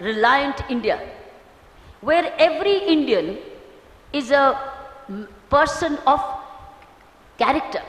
self-reliant India, where every Indian is a person of character.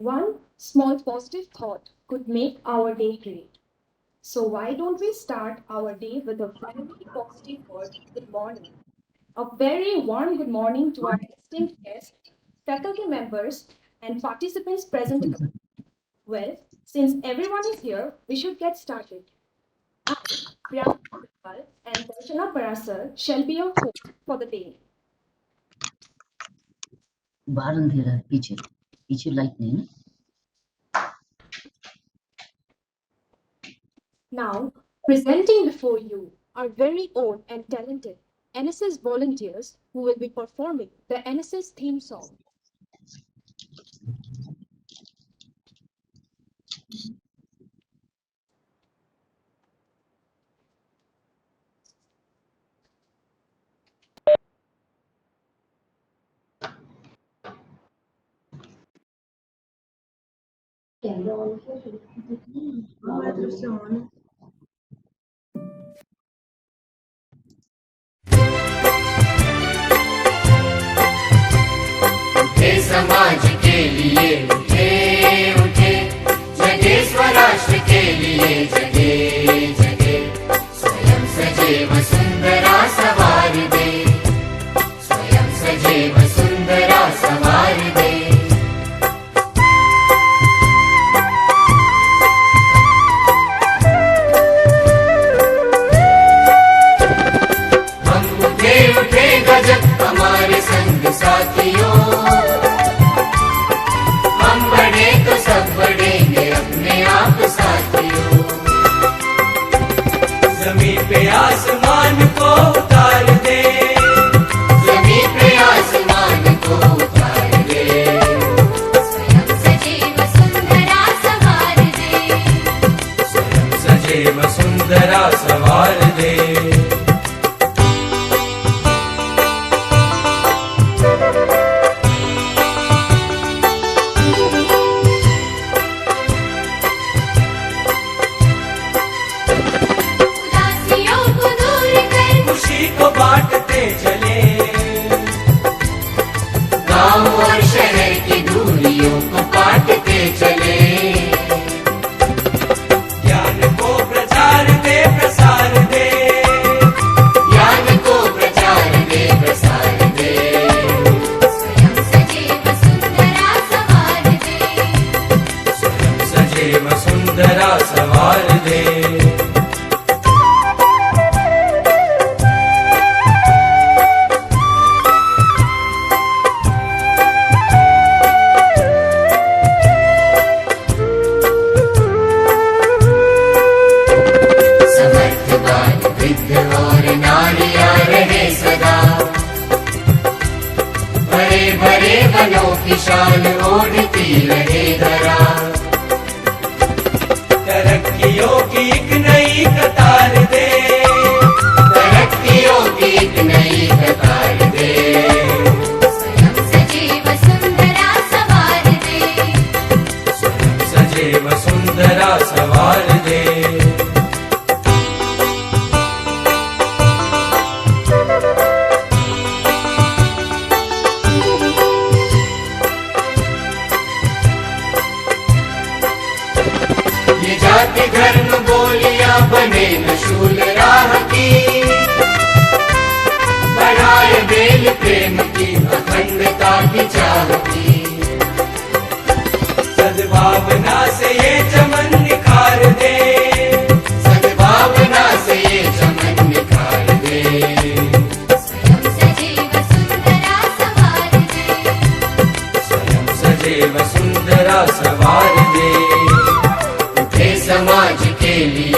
One small positive thought could make our day great. So why don't we start our day with a very positive word, good morning. A very warm good morning to our esteemed guests, faculty members, and participants present. Well, since everyone is here, we should get started. I, Priyanka, and Darshana Parasar shall be your host for the day. Barandhira, teacher like me. Now, presenting before you our very own and talented NSS volunteers who will be performing the NSS theme song. समाज के लिए उठे उठे, जगे स्वराष्ट्र के लिए जगे जगे, स्वयं सजे वसुंधरा सवार दे, स्वयं सजे वसुंधरा सवार दे। हम उठे उठे गजब हमारे संग साथियों, तो सब बढ़ेंगे अपने आप साथियों। ज़मीन पे आसमान को उतार दे, ज़मीन पे आसमान को उतार दे, स्वयं सजे वसुंधरा सवार दे, स्वयं सजे वसुंधरा सवार दे। बांटते चले, गाँव और शहर की दूरियों को काटते चले, ज्ञान को प्रचार दे प्रसार दे, ज्ञान को प्रचार दे प्रसार दे, स्वयं सजे वसुंधरा सवार दे, स्वयं सजे वसुंधरा सवार दे। और नारियां रहे सदा, भरे भरे वनों की शान ओढ़ती रहे धरा, तरक्कियों की एक नई कतार दे, तरक्कियों की एक नई कतार दे, स्वयं सजे वसुंधरा सवार दे, स्वयं सजे वसुंधरा सवार दे।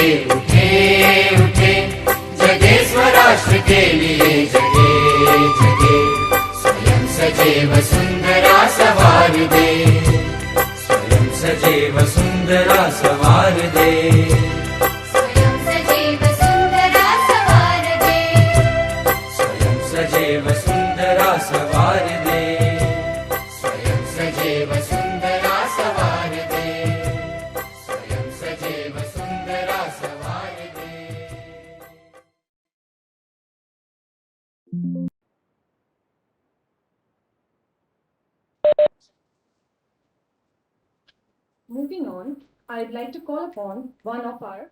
से उठे उठे, जगे स्वराष्ट्र के लिए जगे जगे, स्वयं सजे वसुंधरा सवार दे, स्वयं सजे वसुंधरा सवार दे, स्वयं सजे वसुंधरा सवार दे, स्वयं सजे वसुंधरा सवार दे, स्वयं सजे वसुंधरा सवार दे, स्वयं सजे वसुंधरा सवार दे। Moving on, I'd like to call upon one of our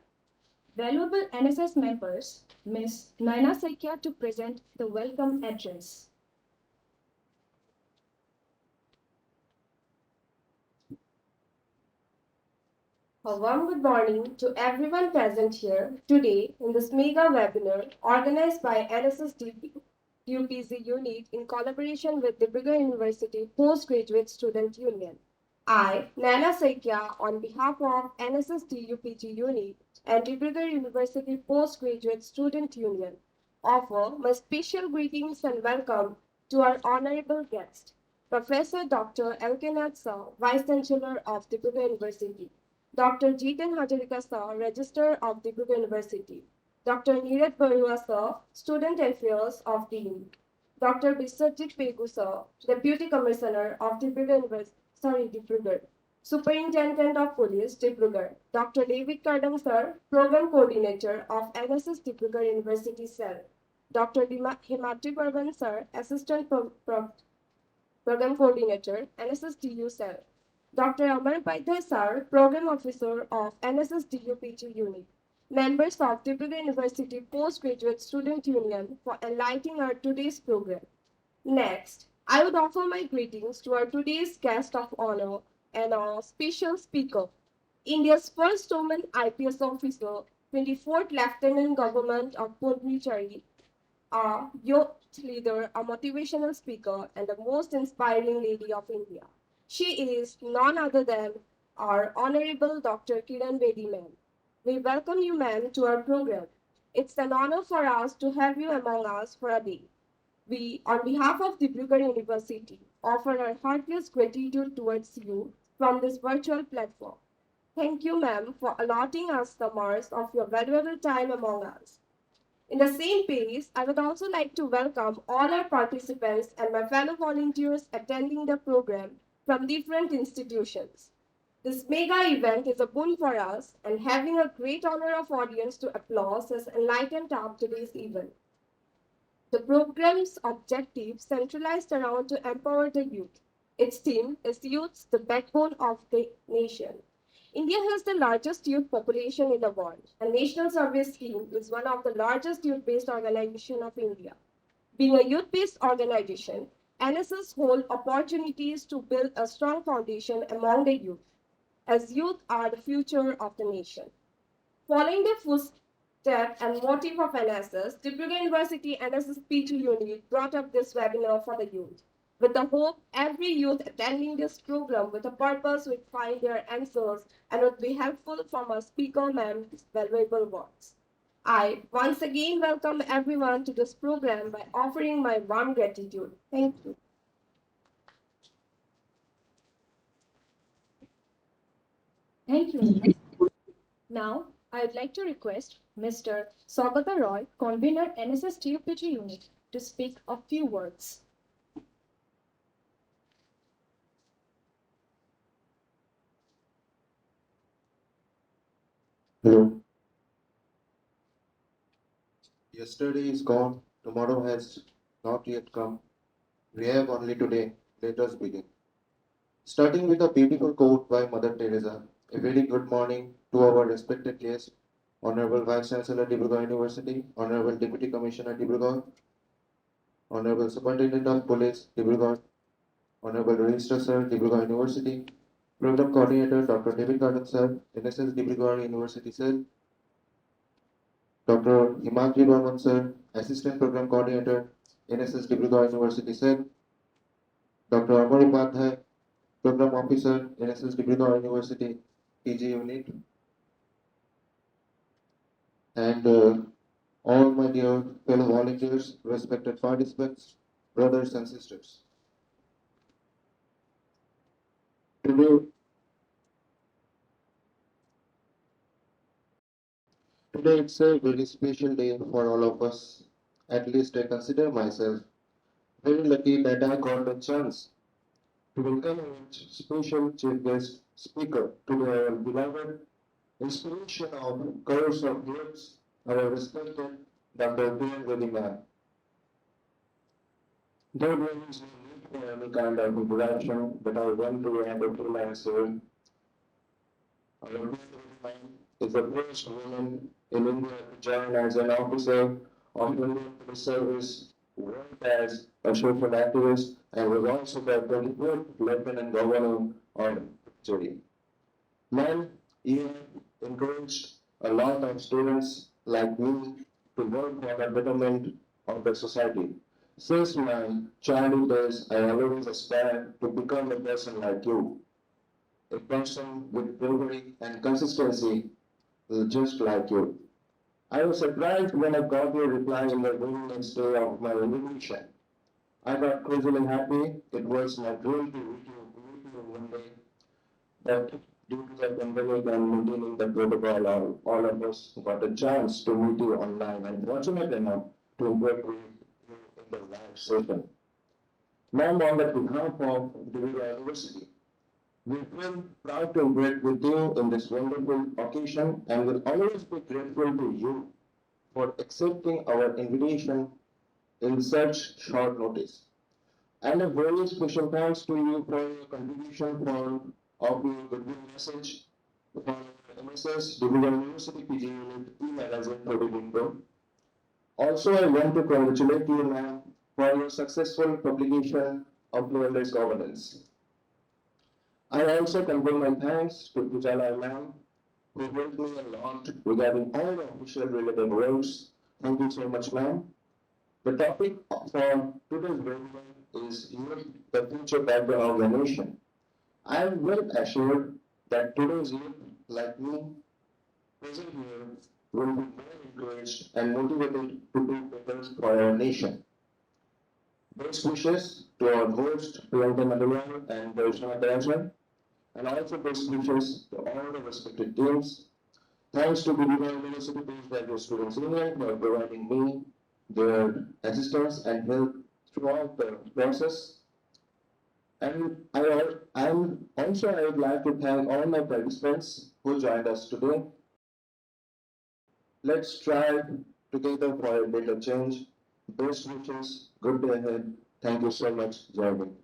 valuable NSS members, Ms. Saikia, to present the welcome address. A warm good morning to everyone present here today in this mega webinar organized by NSS DUPG unit in collaboration with Dibrugarh University Postgraduate Student Union. I, Saikia, on behalf of NSS DUPG unit and Dibrugarh University Postgraduate Student Union, offer my special greetings and welcome to our honorable guest, Professor Dr. Elkenath Sir, Vice Chancellor of Dibrugarh University, Dr. Jitan Hajarika Sir, Registrar of Dibrugarh University, Dr. Neeraj Barua Sir, Student Affairs of DU, Dr. Biswajit Pegu Sir, Deputy Commissioner of Dibrugarh, Superintendent of Police, Dibrugarh, Dr. Devid Kardong Sir, Program Coordinator of NSS Dibrugarh University Cell, Dr. Himadri Barman Sir, Assistant Program Coordinator, NSS DU Cell, Dr. Amar Paidhai Sir, Program Officer of NSS DUPG Unit, members of Dibrugarh University Postgraduate Student Union for enlightening our today's program. Next, I would offer my greetings to our today's guest of honor and our special speaker, India's first woman IPS officer, 24th Lieutenant Government of Puducherry, a youth leader, a motivational speaker, and the most inspiring lady of India. She is none other than our Honorable Dr. Kiran Bedi, ma'am. We welcome you, ma'am, to our program. It's an honor for us to have you among us for a day. We, on behalf of Dibrugarh University, offer our heartiest gratitude towards you from this virtual platform. Thank you, ma'am, for allotting us the hours of your valuable time among us. In the same pace, I would also like to welcome all our participants and my fellow volunteers attending the program from different institutions. This mega event is a boon for us, and having a great honor of audience to applause has enlightened up today's event. The program's objective centralized around to empower the youth. Its theme is Youth, the Backbone of the Nation. India has the largest youth population in the world, and National Service Scheme is one of the largest youth-based organizations of India. Being a youth-based organization, NSS holds opportunities to build a strong foundation among the youth, as youth are the future of the nation. Following the footstep and motive of NSS, Dibrugarh University NSS PG unit brought up this webinar for the youth, with the hope every youth attending this program with a purpose would find their answers and would be helpful from our speaker ma'am's valuable words. I once again welcome everyone to this program by offering my warm gratitude. Thank you. Thank you. Now, I would like to request Mr. Saugata Roy, Convenor NSS DUPG unit, to speak a few words. Hello. Yesterday is gone, tomorrow has not yet come. We have only today. Let us begin. Starting with a beautiful quote by Mother Teresa. A very good morning to our respected guests, Honorable Vice Chancellor Dibrugarh University, Honorable Deputy Commissioner Dibrugarh, Honorable Superintendent of Police Dibrugarh, Honorable Registrar Sir Dibrugarh University, Program Coordinator Dr. Devid Kardong Sir, NSS Dibrugarh University Cell, Dr. Himadri Barman Sir, Assistant Program Coordinator, NSS Dibrugarh University Cell, Dr. Amar Paidhai, Program Officer, NSS Dibrugarh University PG Unit, and all my dear fellow volunteers, respected participants, brothers and sisters. Today, today it's a very special day for all of us. At least I consider myself very lucky that I got the chance to welcome our special chief guest speaker to our beloved inspiration of crores of youths, our respected Dr. Kiran Bedi ma'am. There was no need for any kind of introduction, but I want to add a few lines here. Our Kiran is the first woman in India to join as an officer of Indian Police Service, worked as a social activist, and was also the 24th Lieutenant Governor of Puducherry. Man, he encouraged a lot of students like me to work for the betterment of the society. Since my childhood days, I always aspired to become a person like you, a person with bravery and consistency, just like you. I was surprised when I got your reply in the very next day of my invitation. I got crazily happy. It was my dream to meet you one day, but due to the pandemic and maintaining the protocol, all of us got a chance to meet you online and fortunate enough to work with you in the live session. Ma'am, on the behalf of Dibrugarh University, we feel proud to work with you in this wonderful occasion and will always be grateful to you for accepting our invitation in such short notice. And a very special thanks to you for your contribution for of your goodwill message for NSS Dibrugarh University PG Unit e-magazine 2024. Also, I want to congratulate you, ma'am, for your successful publication of Fluent Governance. I also convey my thanks to Pujala ma'am, who helped me a lot regarding all the official related roles. Thank you so much, ma'am. The topic for today's webinar is youth, the future backbone of the nation. I am well assured that today's youth, like me, present here, will be more encouraged and motivated to do better for our nation. Best wishes to our host, Priyanka Madaluwal and Darshana, and also best wishes to all the respected teams. Thanks to Dibrugarh University Postgraduate Students Union for providing me their assistance and help throughout the process. And I would like to thank all my participants who joined us today. Let's strive together for a better change. Best wishes, good day ahead. Thank you so much, Jai Hind.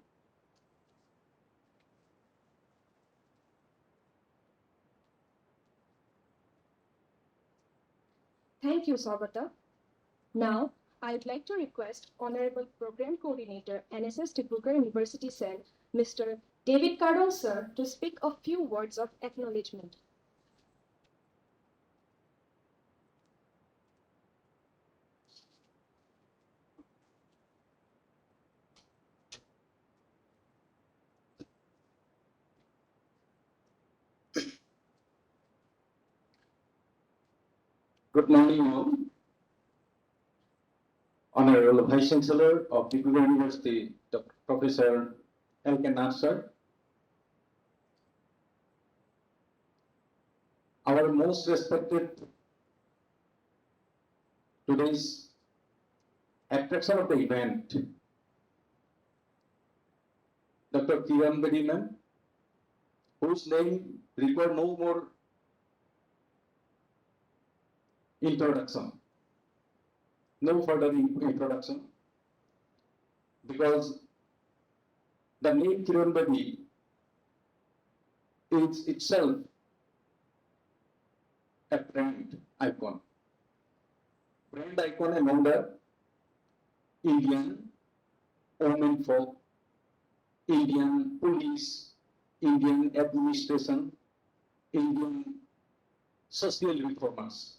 Thank you, Saugata. Now, I'd like to request Honorable Program Coordinator, NSS Dibrugarh University Cell, Mr. Devid Kardong, sir, to speak a few words of acknowledgement. Good morning, all. Honorable Vice Chancellor of Dibrugarh University, Dr. Professor L.K. sir. Our most respected today's attraction of the event, Dr. Kiran Bedi ma'am, whose name require no more introduction. No further introduction, because the name Kiran Bedi is itself a brand icon. Brand icon among the Indian women folk, Indian police, Indian administration, Indian social reformers.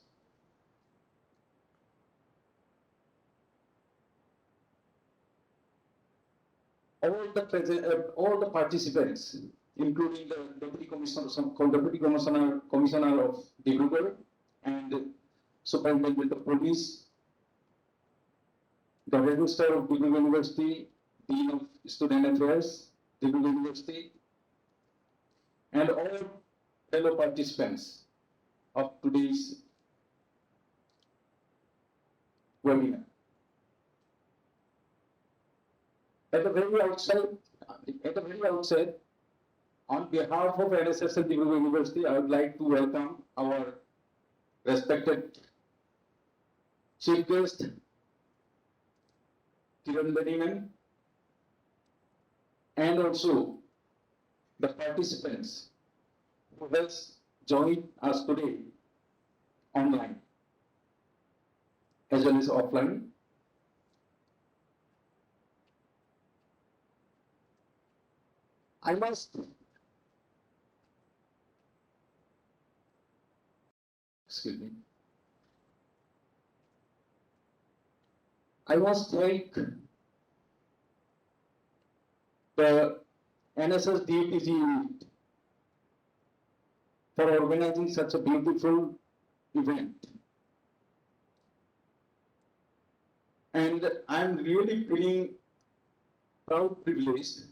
All the participants, including the Deputy Commissioner of Dibrugarh and Superintendent of Police, the Registrar of Dibrugarh University, Dean of Student Affairs, Dibrugarh University, and all fellow participants of today's webinar. At the very outset, on behalf of NSS Dibrugarh University, I would like to welcome our respected Chief Guest, Kiran Bedi, and also the participants who has joined us today online as well as offline. I must thank the NSS DUPG unit for organizing such a beautiful event. And I'm really feeling proud, privileged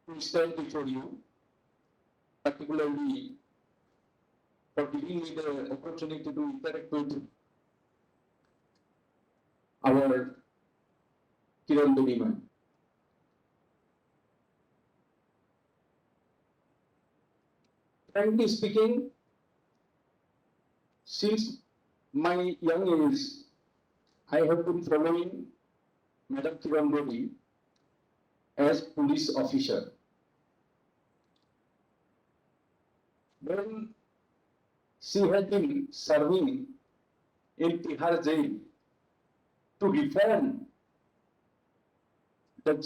to stand before you, particularly for giving me the opportunity to interact with our Kiran Bedi. Frankly speaking, since my young age, I have been following Madam Kiran Bedi as police officer. When she had been serving in Tihar jail to reform the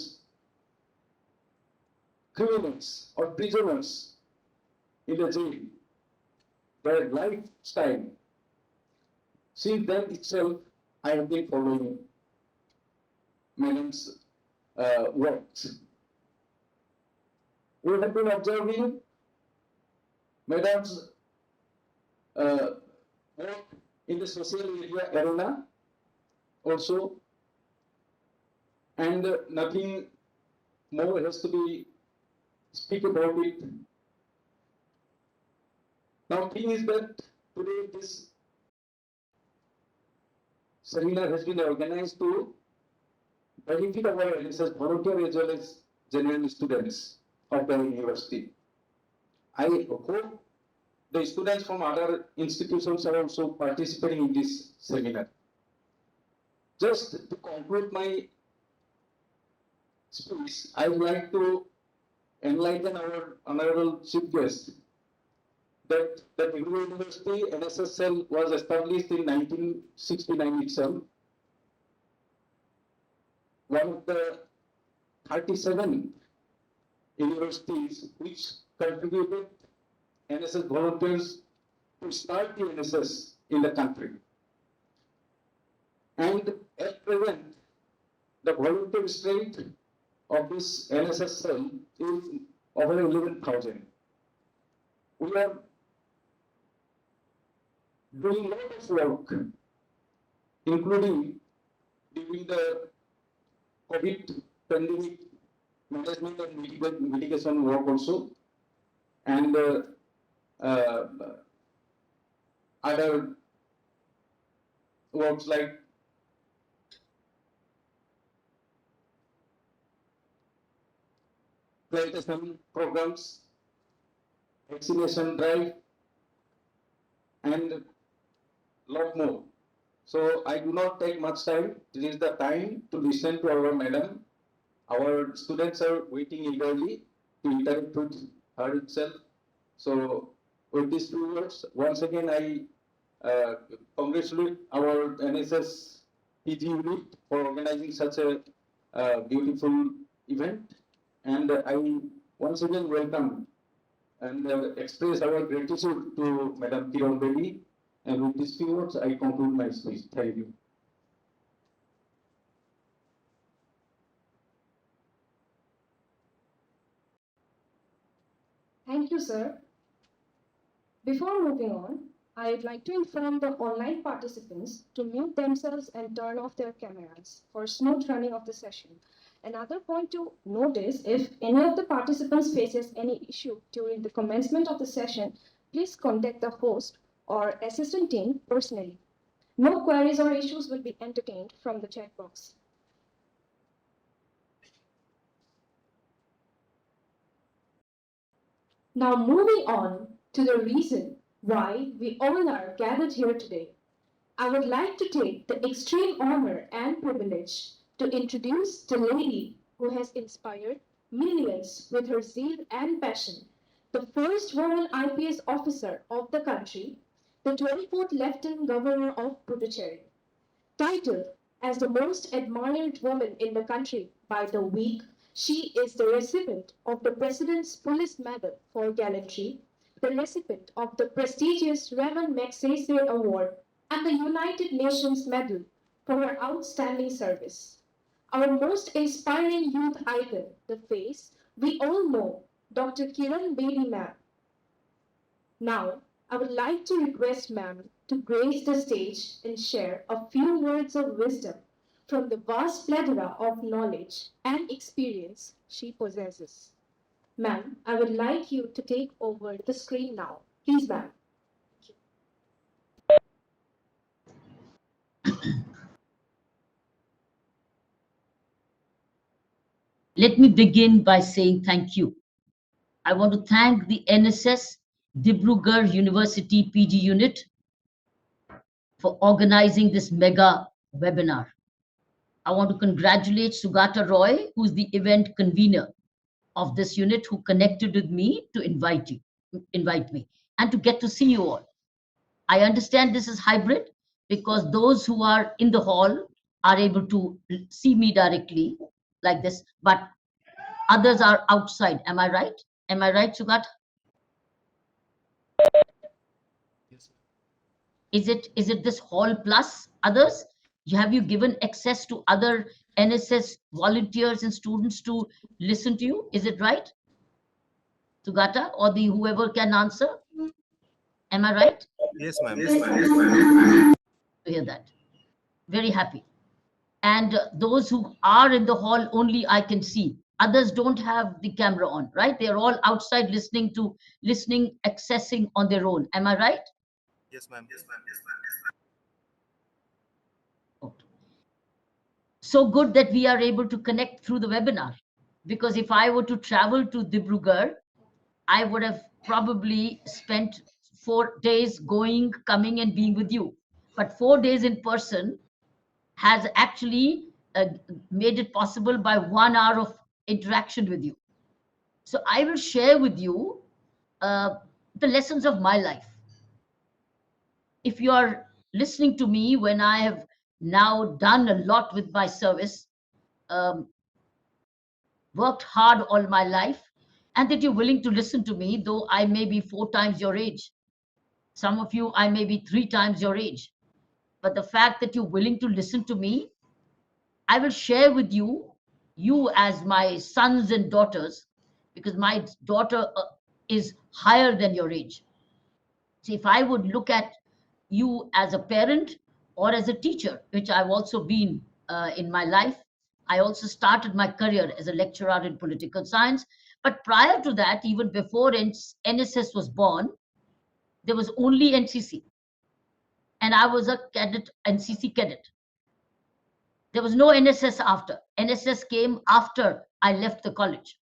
criminals or prisoners in the jail, their lifestyle. Since then itself, I have been following Madam's works. We have been observing Madam's work in the social media arena also, and nothing more has to be speak about it. Now, thing is that today this seminar has been organized to benefit our NSS volunteer as well as general students of the university. I hope the students from other institutions are also participating in this seminar. Just to conclude my speech, I would like to enlighten our honourable chief guest that the Dibrugarh University NSS Cell was established in 1969 itself. One of the 37 universities which contributed NSS volunteers to start the NSS in the country. And at present, the volunteer strength of this NSS cell is over 11,000. We are doing a lot of work, including during the COVID pandemic management and mitigation work also, and other works like plantation programs, vaccination drive, and lot more. So I do not take much time. This is the time to listen to our madam. Our students are waiting eagerly to interact with her itself. So with these few words, once again I congratulate our NSS PG unit for organizing such a beautiful event, and I once again welcome and express our gratitude to Madam Kiran Bedi. And with these few words, I conclude my speech. Thank you. Thank you, sir. Before moving on, I would like to inform the online participants to mute themselves and turn off their cameras for smooth running of the session. Another point to notice, if any of the participants faces any issue during the commencement of the session, please contact the host or assistant team personally. No queries or issues will be entertained from the chat box. Now moving on to the reason why we all are gathered here today. I would like to take the extreme honor and privilege to introduce the lady who has inspired millions with her zeal and passion, the first woman IPS officer of the country, the 24th Lieutenant Governor of Puducherry. Titled as the most admired woman in the country by the week, she is the recipient of the President's Police Medal for Gallantry, the recipient of the prestigious Ramon Magsaysay Award, and the United Nations Medal for her outstanding service. Our most inspiring youth icon, the face we all know, Dr. Kiran Bedi ma'am. Now, I would like to request ma'am to grace the stage and share a few words of wisdom from the vast plethora of knowledge and experience she possesses. Ma'am, I would like you to take over the screen now. Please, ma'am. Let me begin by saying thank you. I want to thank the NSS Dibrugarh University PG unit for organizing this mega webinar. I want to congratulate Saugata Roy, who's the event convener of this unit, who connected with me to invite me, and to get to see you all. I understand this is hybrid because those who are in the hall are able to see me directly like this, but others are outside. Am I right? Am I right, Saugata? Is it this hall plus others? Have you given access to other NSS volunteers and students to listen to you? Is it right, Saugata, or the whoever can answer? Am I right? Yes, ma'am. To hear that. Very happy. And those who are in the hall only I can see. Others don't have the camera on, right? They're all outside listening, accessing on their own. Am I right? Yes, ma'am. Okay. So good that we are able to connect through the webinar. Because if I were to travel to Dibrugarh, I would have probably spent 4 days going, coming, and being with you. But 4 days in person has actually made it possible by 1 hour of interaction with you. So I will share with you the lessons of my life. If you are listening to me when I have now done a lot with my service, worked hard all my life, and that you're willing to listen to me, though I may be 4 times your age. Some of you, I may be 3 times your age. But the fact that you're willing to listen to me, I will share with you, you as my sons and daughters, because my daughter is higher than your age. See, if I would look at you as a parent or as a teacher, which I've also been in my life, I also started my career as a lecturer in political science. But prior to that, even before NSS was born, there was only NCC. And I was a cadet, NCC cadet. There was no NSS after. NSS came after I left the college.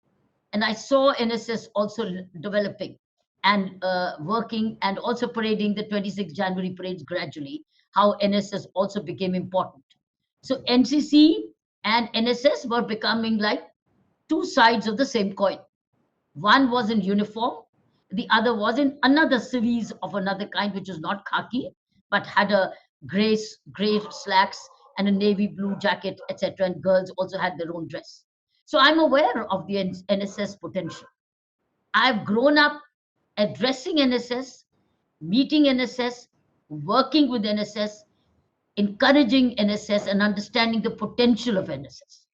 And I saw NSS also developing and working and also parading the 26th January parades gradually, how NSS also became important. So NCC and NSS were becoming like 2 sides of the same coin. One was in uniform, the other was in another civis of another kind, which was not khaki, but had a gray slacks and a navy blue jacket, etc. And girls also had their own dress. So I'm aware of the NSS potential. I've grown up addressing NSS, meeting NSS, working with NSS, encouraging NSS, and understanding the potential of NSS.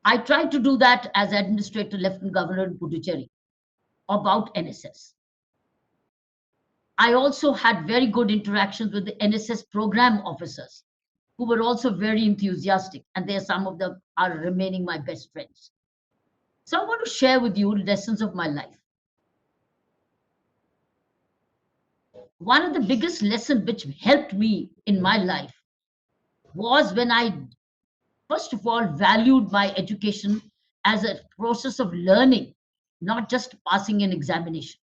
I tried to do that as Administrator Lieutenant Governor in Puducherry about NSS. I also had very good interactions with the NSS program officers, who were also very enthusiastic, and there some of them are remaining my best friends. So I want to share with you lessons of my life. One of the biggest lessons which helped me in my life was when I, first of all, valued my education as a process of learning, not just passing an examination.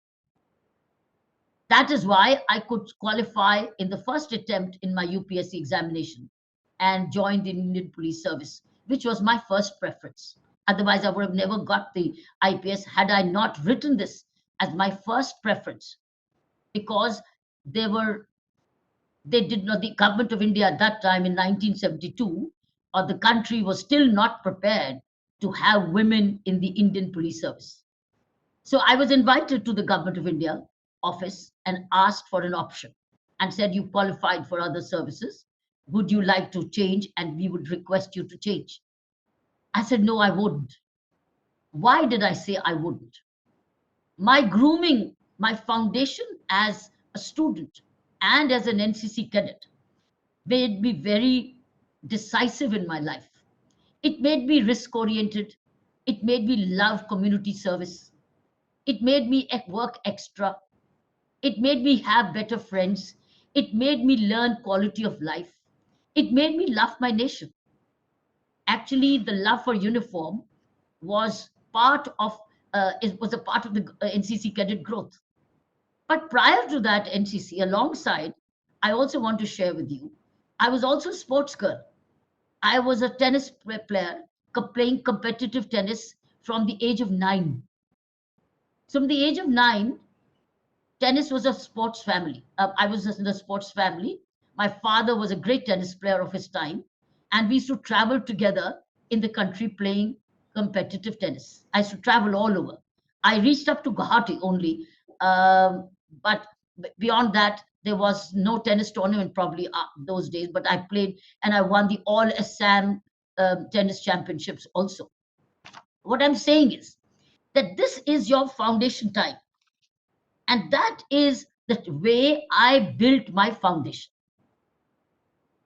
That is why I could qualify in the first attempt in my UPSC examination and joined the Indian Police Service, which was my first preference. Otherwise, I would have never got the IPS had I not written this as my first preference, because they did not, the government of India at that time in 1972, or the country was still not prepared to have women in the Indian Police Service. So I was invited to the Government of India office and asked for an option and said, you qualified for other services. Would you like to change? And we would request you to change. I said, no, I wouldn't. Why did I say I wouldn't? My grooming, my foundation as a student and as an NCC cadet made me very decisive in my life. It made me risk oriented. It made me love community service. It made me work extra. It made me have better friends. It made me learn quality of life. It made me love my nation. Actually, the love for uniform was part of it was a part of the NCC cadet growth. But prior to that NCC, alongside, I also want to share with you, I was also a sports girl. I was a tennis player, playing competitive tennis from the age of 9. So from the age of 9, tennis was a sports family. I was in a sports family. My father was a great tennis player of his time, and we used to travel together in the country playing competitive tennis. I used to travel all over. I reached up to Guwahati only, but beyond that, there was no tennis tournament probably those days. But I played and I won the All Assam tennis championships also. What I'm saying is that this is your foundation time. And that is the way I built my foundation.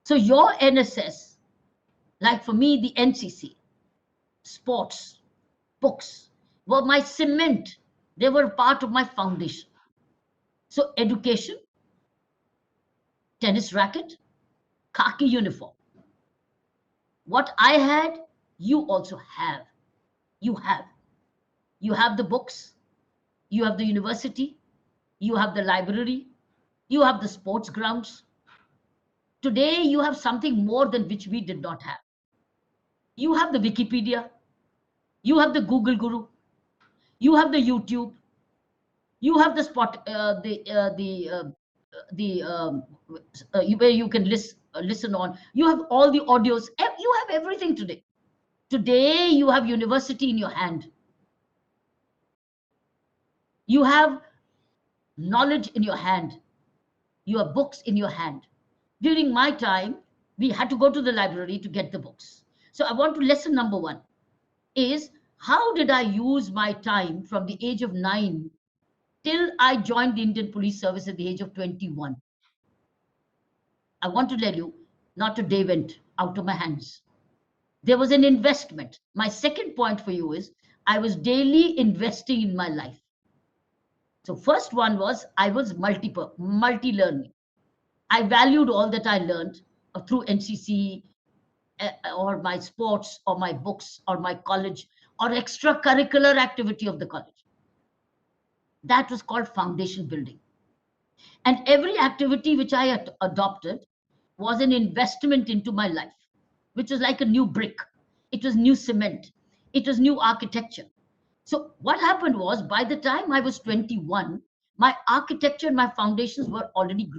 So your NSS, like for me, the NCC, sports, books, were my cement. They were part of my foundation. So education, tennis racket, khaki uniform. What I had, you also have. You have. You have the books, you have the university, you have the library, you have the sports grounds. Today, you have something more than which we did not have. You have the Wikipedia, you have the Google Guru, you have the YouTube, you have the where you can listen on. You have all the audios. You have everything today. Today, you have university in your hand. You have knowledge in your hand. You have books in your hand. During my time, we had to go to the library to get the books. So I want to lesson number 1 is, how did I use my time from the age of 9 till I joined the Indian Police Service at the age of 21? I want to tell you, not a day went out of my hands. There was an investment. My second point for you is, I was daily investing in my life. So first one was, I was multi-learning. I valued all that I learned through NCC or my sports or my books or my college or extracurricular activity of the college. That was called foundation building. And every activity which I adopted was an investment into my life, which was like a new brick. It was new cement. It was new architecture. So what happened was, by the time I was 21, my architecture and my foundations were already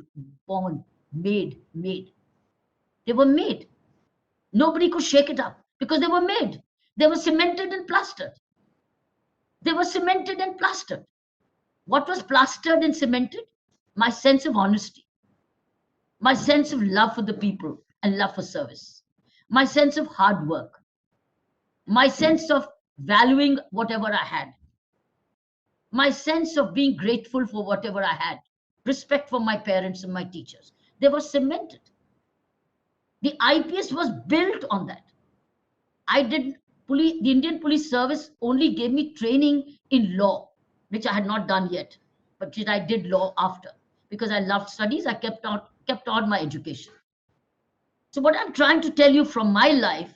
born, made. They were made. Nobody could shake it up because they were made. They were cemented and plastered. They were cemented and plastered. What was plastered and cemented? My sense of honesty, my sense of love for the people and love for service, my sense of hard work, my sense of valuing whatever I had, my sense of being grateful for whatever I had. respect for my parents and my teachers. They were cemented. The IPS was built on that. The Indian Police Service only gave me training in law, which I had not done yet, but I did law after because I loved studies. I kept on my education. So what I'm trying to tell you from my life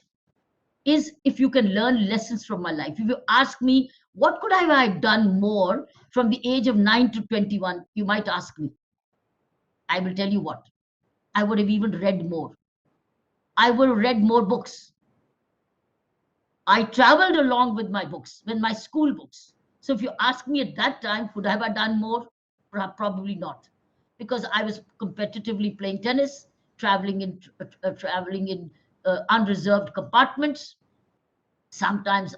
is, if you can learn lessons from my life. If you ask me, what could I have done more from the age of 9 to 21, you might ask me. I will tell you what. I would have even read more. I would have read more books. I traveled along with my books, with my school books. So if you ask me at that time, could I have done more? Probably not, because I was competitively playing tennis, traveling in unreserved compartments, sometimes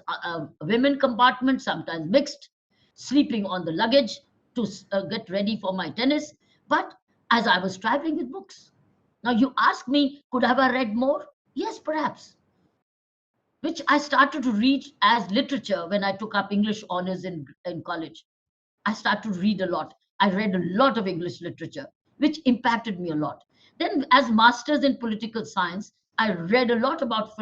women compartments, sometimes mixed, sleeping on the luggage to get ready for my tennis. But as I was traveling with books. Now you ask me, could I have read more? Yes, perhaps. Which I started to read as literature when I took up English honors in college. I started to read a lot. I read a lot of English literature, which impacted me a lot. Then, as masters in political science, I read a lot about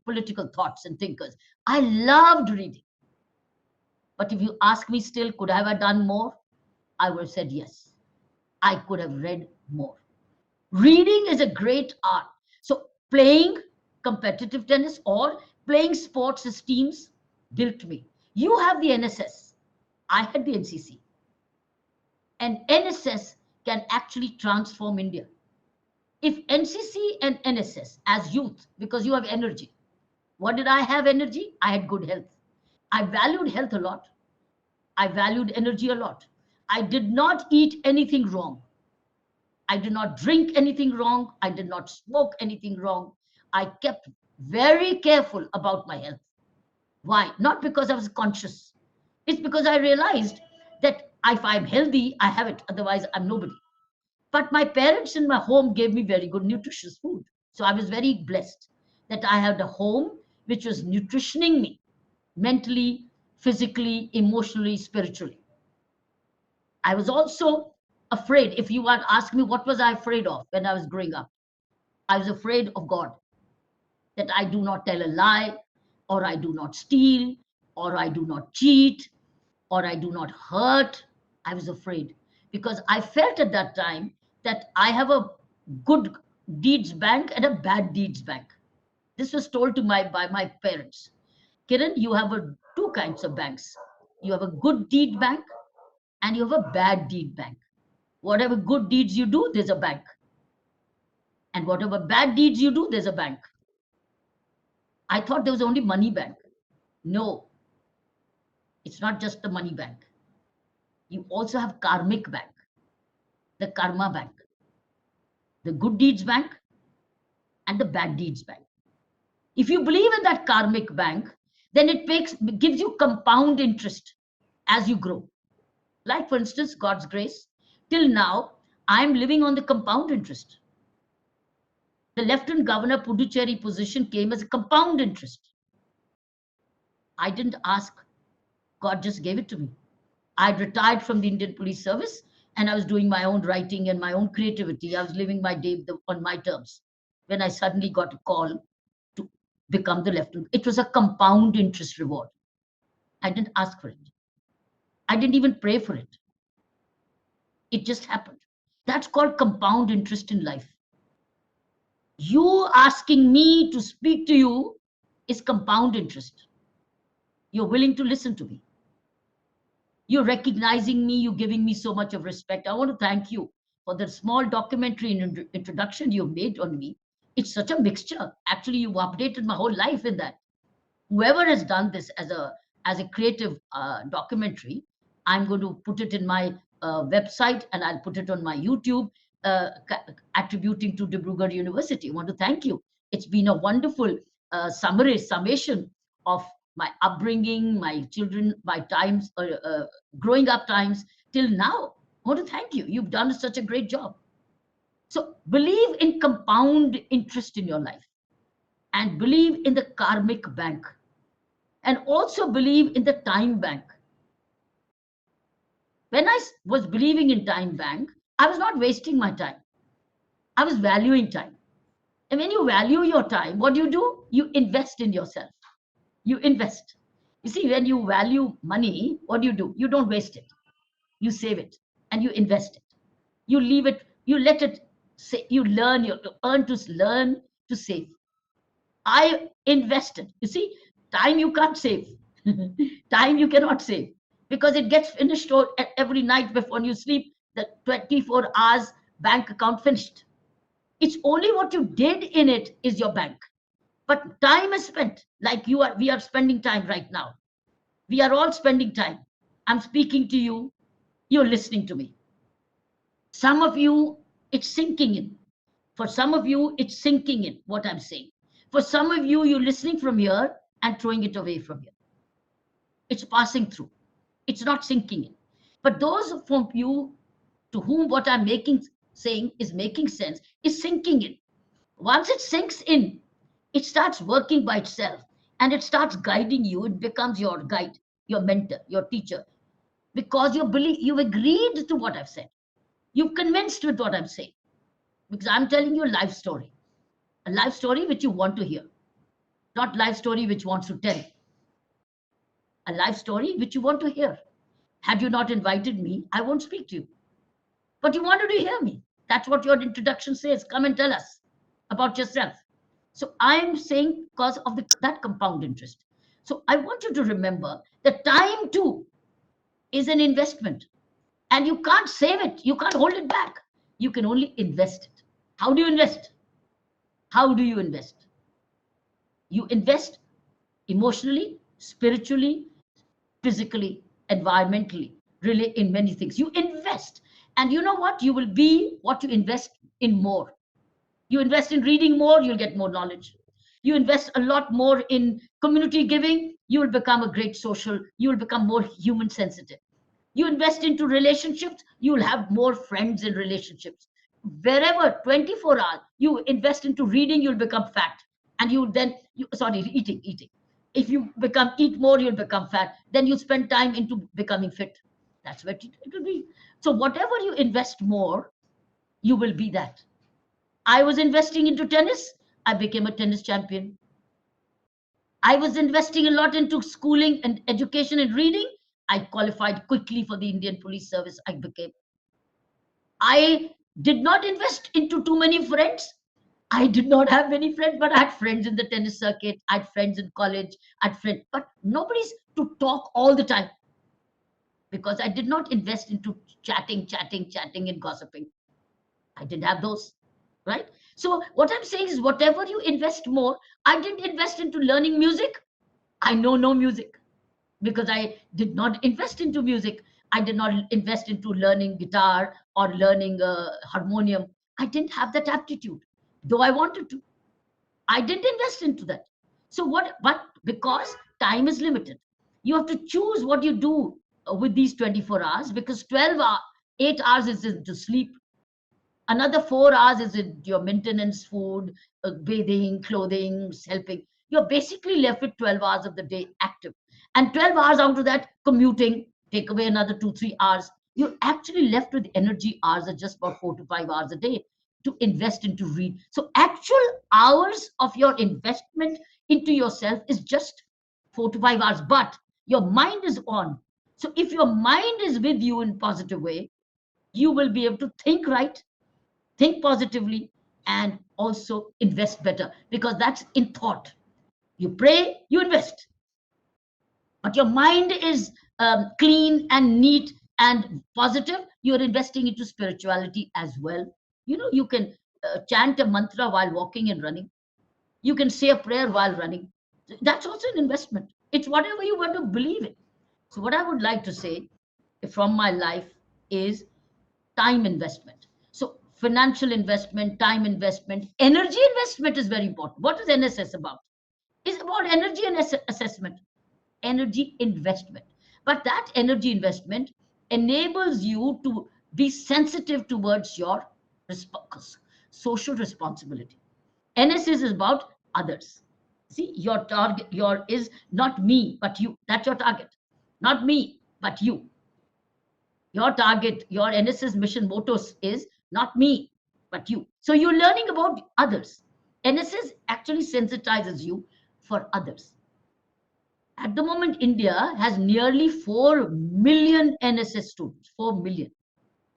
political thoughts and thinkers. I loved reading. But if you ask me still, could I have done more? I would have said yes. I could have read more. Reading is a great art. So playing competitive tennis or playing sports as teams built me. You have the NSS. I had the NCC. And NSS can actually transform India. If NCC and NSS as youth, because you have energy. What did I have energy? I had good health. I valued health a lot. I valued energy a lot. I did not eat anything wrong. I did not drink anything wrong. I did not smoke anything wrong. I kept very careful about my health. Why? Not because I was conscious. It's because I realized that if I'm healthy, I have it. Otherwise, I'm nobody. But my parents in my home gave me very good nutritious food. So I was very blessed that I had a home which was nutritioning me mentally, physically, emotionally, spiritually. I was also afraid. If you want to ask me what was I afraid of when I was growing up, I was afraid of God, that I do not tell a lie, or I do not steal, or I do not cheat, or I do not hurt. I was afraid because I felt at that time that I have a good deeds bank and a bad deeds bank. This was told to by my parents. Kiran, you have two kinds of banks. You have a good deed bank and you have a bad deed bank. Whatever good deeds you do, there's a bank. And whatever bad deeds you do, there's a bank. I thought there was only money bank. No, it's not just the money bank. You also have karmic bank, the karma bank, the good deeds bank, and the bad deeds bank. If you believe in that karmic bank, then it gives you compound interest as you grow. Like, for instance, God's grace, till now, I'm living on the compound interest. The Lieutenant Governor Puducherry position came as a compound interest. I didn't ask. God just gave it to me. I'd retired from the Indian Police Service and I was doing my own writing and my own creativity. I was living my day on my terms when I suddenly got a call to become the lieutenant. It was a compound interest reward. I didn't ask for it. I didn't even pray for it. It just happened. That's called compound interest in life. You asking me to speak to you is compound interest. You're willing to listen to me. You're recognizing me, you're giving me so much of respect. I want to thank you for the small documentary introduction you've made on me. It's such a mixture. Actually, you've updated my whole life in that. Whoever has done this as a creative documentary, I'm going to put it in my website and I'll put it on my YouTube, attributing to Dibrugarh University. I want to thank you. It's been a wonderful summation of my upbringing, my children, my times, growing up times till now. I want to thank you. You've done such a great job. So believe in compound interest in your life and believe in the karmic bank and also believe in the time bank. When I was believing in time bank, I was not wasting my time. I was valuing time. And when you value your time, what do? You invest in yourself. You invest. You see, when you value money, what do? You don't waste it. You save it and you invest it. You leave it, you let it say, you learn, you earn to learn to save. I invested. You see, time you can't save. Time you cannot save because it gets finished every night before you sleep. The 24 hours bank account finished. It's only what you did in it is your bank. But time is spent like we are spending time right now. We are all spending time. I'm speaking to you. You're listening to me. Some of you, it's sinking in. For some of you, it's sinking in what I'm saying. For some of you, you're listening from here and throwing it away from here. It's passing through. It's not sinking in. But those from you to whom what I'm saying is making sense is sinking in. Once it sinks in, it starts working by itself and it starts guiding you. It becomes your guide, your mentor, your teacher, because you've agreed to what I've said. You've convinced with what I'm saying, because I'm telling you a life story which you want to hear, not life story which wants to tell. A life story which you want to hear. Had you not invited me, I won't speak to you. But you wanted to hear me. That's what your introduction says. Come and tell us about yourself. So I'm saying because of that compound interest. So I want you to remember that time too is an investment. And you can't save it. You can't hold it back. You can only invest it. How do you invest? How do you invest? You invest emotionally, spiritually, physically, environmentally, really in many things. You invest. And you know what? You will be what you invest in more. You invest in reading more, you'll get more knowledge. You invest a lot more in community giving, you will become a great social, you will become more human sensitive. You invest into relationships, you will have more friends in relationships. Wherever 24 hours, you invest into reading, you'll become fat. And eating. If you eat more, you'll become fat. Then you spend time into becoming fit. That's what it will be. So whatever you invest more, you will be that. I was investing into tennis, I became a tennis champion. I was investing a lot into schooling and education and reading. I qualified quickly for the Indian Police Service. I did not invest into too many friends. I did not have many friends, but I had friends in the tennis circuit. I had friends in college. I had friends, but nobody's to talk all the time because I did not invest into chatting and gossiping. I didn't have those, right? So what I'm saying is whatever you invest more, I didn't invest into learning music. I know no music because I did not invest into music. I did not invest into learning guitar or learning harmonium. I didn't have that aptitude, though I wanted to. I didn't invest into that. So but because time is limited, you have to choose what you do with these 24 hours because 8 hours is into sleep. Another 4 hours is in your maintenance, food, bathing, clothing, helping. You're basically left with 12 hours of the day active. And 12 hours out of that, commuting, take away another 2-3 hours. You're actually left with energy hours of just about 4 to 5 hours a day to invest into read. So actual hours of your investment into yourself is just 4 to 5 hours, but your mind is on. So if your mind is with you in positive way, you will be able to think right, think positively, and also invest better because that's in thought. You pray, you invest, but your mind is clean and neat and positive. You're investing into spirituality as well. You can chant a mantra while walking and running. You can say a prayer while running. That's also an investment. It's whatever you want to believe in. So what I would like to say from my life is time investment. So financial investment, time investment, energy investment is very important. What is NSS about? It's about energy and assessment, energy investment. But that energy investment enables you to be sensitive towards your social responsibility. NSS is about others. See, your target, is not me, but you. That's your target. Not me, but you. Your target, your NSS mission motto is not me, but you. So you're learning about others. NSS actually sensitizes you for others. At the moment, India has nearly 4 million NSS students, 4 million.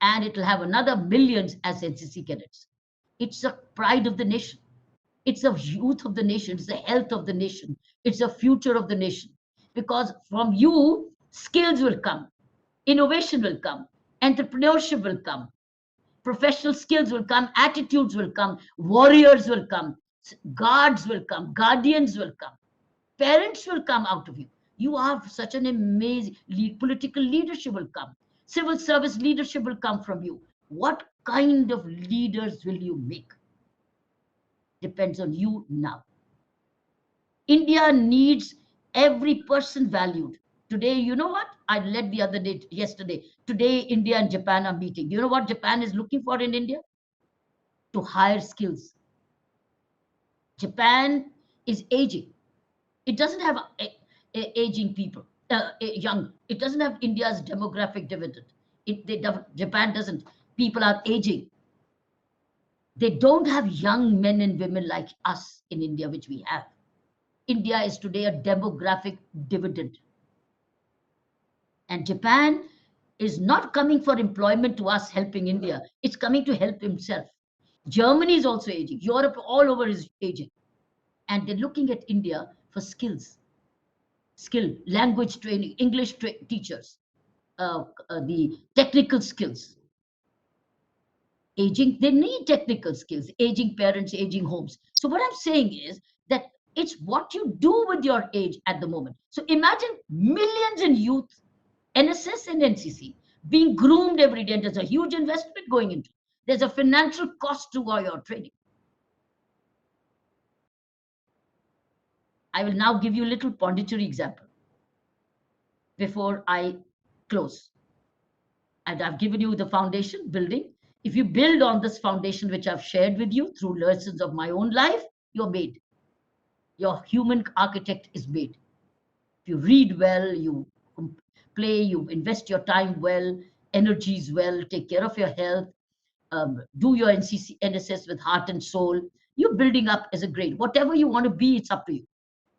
And it will have another millions as NCC cadets. It's a pride of the nation. It's the youth of the nation. It's the health of the nation. It's the future of the nation. Because from you, skills will come, innovation will come, entrepreneurship will come, professional skills will come, attitudes will come, warriors will come, guards will come, guardians will come, parents will come out of you. You are such an amazing political leadership will come, civil service leadership will come from you. What kind of leaders will you make? Depends on you now. India needs every person valued. Today, you know what? I led the other day, yesterday. Today, India and Japan are meeting. You know what Japan is looking for in India? To hire skills. Japan is aging. It doesn't have aging people, young. It doesn't have India's demographic dividend. Japan doesn't. People are aging. They don't have young men and women like us in India, which we have. India is today a demographic dividend. And Japan is not coming for employment to us helping India. It's coming to help himself. Germany is also aging. Europe all over is aging. And they're looking at India for skills. Skill, language training, English teachers, the technical skills. Aging, they need technical skills, aging parents, aging homes. So what I'm saying is that it's what you do with your age at the moment. So imagine millions in youth, NSS and NCC, being groomed every day. And there's a huge investment going into it. There's a financial cost to all your training. I will now give you a little Puducherry example before I close. And I've given you the foundation building. If you build on this foundation, which I've shared with you through lessons of my own life, you're made. Your human architect is made. If you read well, you play, you invest your time well, energies well, take care of your health, do your NSS with heart and soul, you're building up as a grade. Whatever you want to be, it's up to you.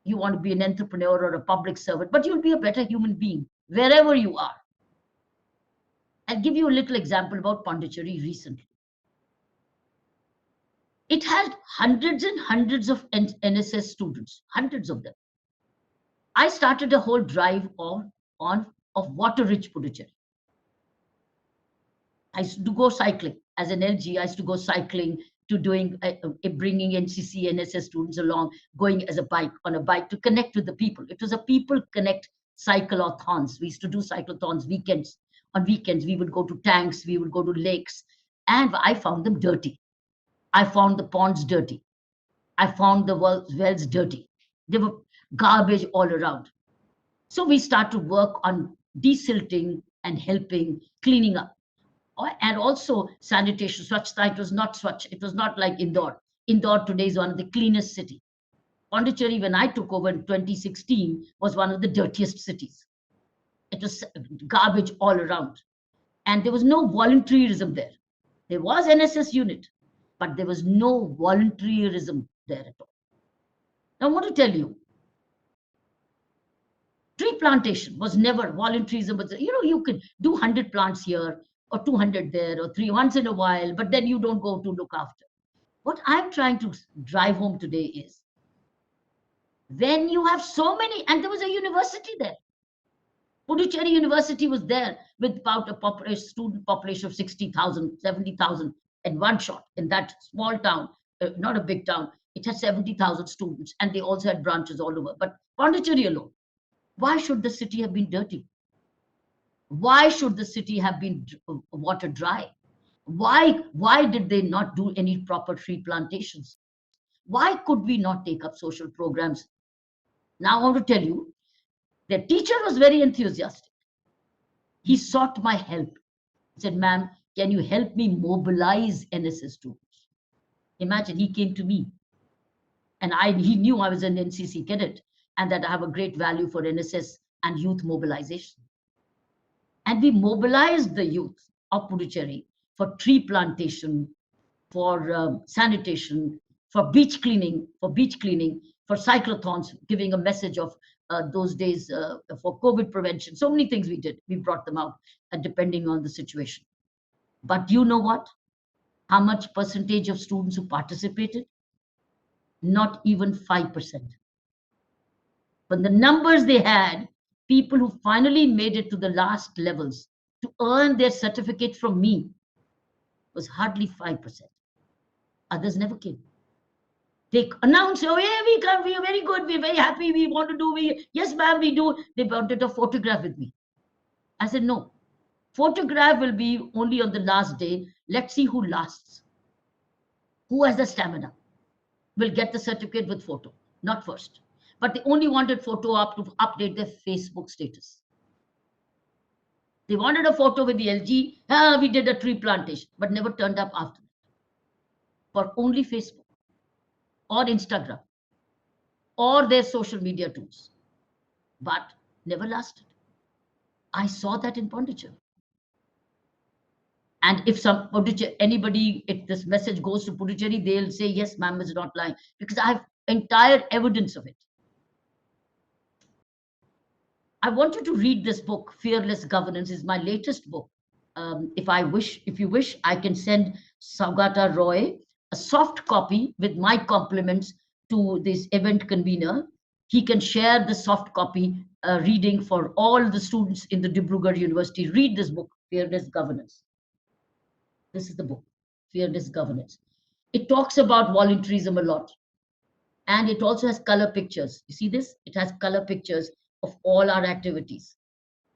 You want to be an entrepreneur or a public servant, but you'll be a better human being wherever you are. I'll give you a little example about Puducherry recently. It had hundreds and hundreds of NSS students, hundreds of them. I started a whole drive of water-rich Puducherry. I used to go cycling. As an LG, I used to go cycling to doing bringing NCC, NSS students along, going as on a bike to connect with the people. It was a people connect cycle-a-thons. We used to do cycle-a-thons weekends. On weekends, we would go to tanks, we would go to lakes, and I found them dirty. I found the ponds dirty. I found the wells dirty. There were garbage all around. So we start to work on desilting and helping cleaning up. And also sanitation. Swachhta, it was not Swachh. It was not like Indore. Indore today is one of the cleanest cities. Puducherry, when I took over in 2016, was one of the dirtiest cities. It was garbage all around. And there was no volunteerism there. There was NSS unit, but there was no volunteerism there at all. Now, I want to tell you, tree plantation was never volunteerism. But you could do 100 plants here or 200 there or 3 once in a while, but then you don't go to look after. What I'm trying to drive home today is when you have so many, and there was a university there. Puducherry University was there with about a student population of 60,000, 70,000 in one shot in that small town, not a big town. It had 70,000 students, and they also had branches all over. But Puducherry alone, why should the city have been dirty? Why should the city have been water dry? Why did they not do any proper tree plantations? Why could we not take up social programs? Now I want to tell you, the teacher was very enthusiastic. He sought my help. He said, ma'am, can you help me mobilize NSS students? Imagine, he came to me. And he knew I was an NCC cadet and that I have a great value for NSS and youth mobilization. And we mobilized the youth of Puducherry for tree plantation, for sanitation, for beach cleaning, for cyclothons, giving a message of those days for COVID prevention. So many things we did. We brought them out, depending on the situation. But you know what? How much percentage of students who participated? Not even 5%. But the numbers they had, people who finally made it to the last levels to earn their certificate from me, was hardly 5%. Others never came. They announced, oh yeah, we come, we are very good, we're very happy, we want to do, yes ma'am, we do. They wanted a photograph with me. I said, no, photograph will be only on the last day. Let's see who lasts. Who has the stamina will get the certificate with photo, not first. But they only wanted photo up to update their Facebook status. They wanted a photo with the LG, we did a tree plantation, but never turned up after that. For only Facebook or Instagram or their social media tools, but never lasted. I saw that in Pondicherry. And if anybody, if this message goes to Puducherry, they'll say, yes, ma'am is not lying, because I have entire evidence of it. I want you to read this book, Fearless Governance. Is my latest book. If you wish, I can send Saugata Roy a soft copy with my compliments to this event convener. He can share the soft copy reading for all the students in the Dibrugarh University. Read this book, Fearless Governance. This is the book, Fearless Governance. It talks about volunteerism a lot. And it also has color pictures. You see this? It has color pictures of all our activities.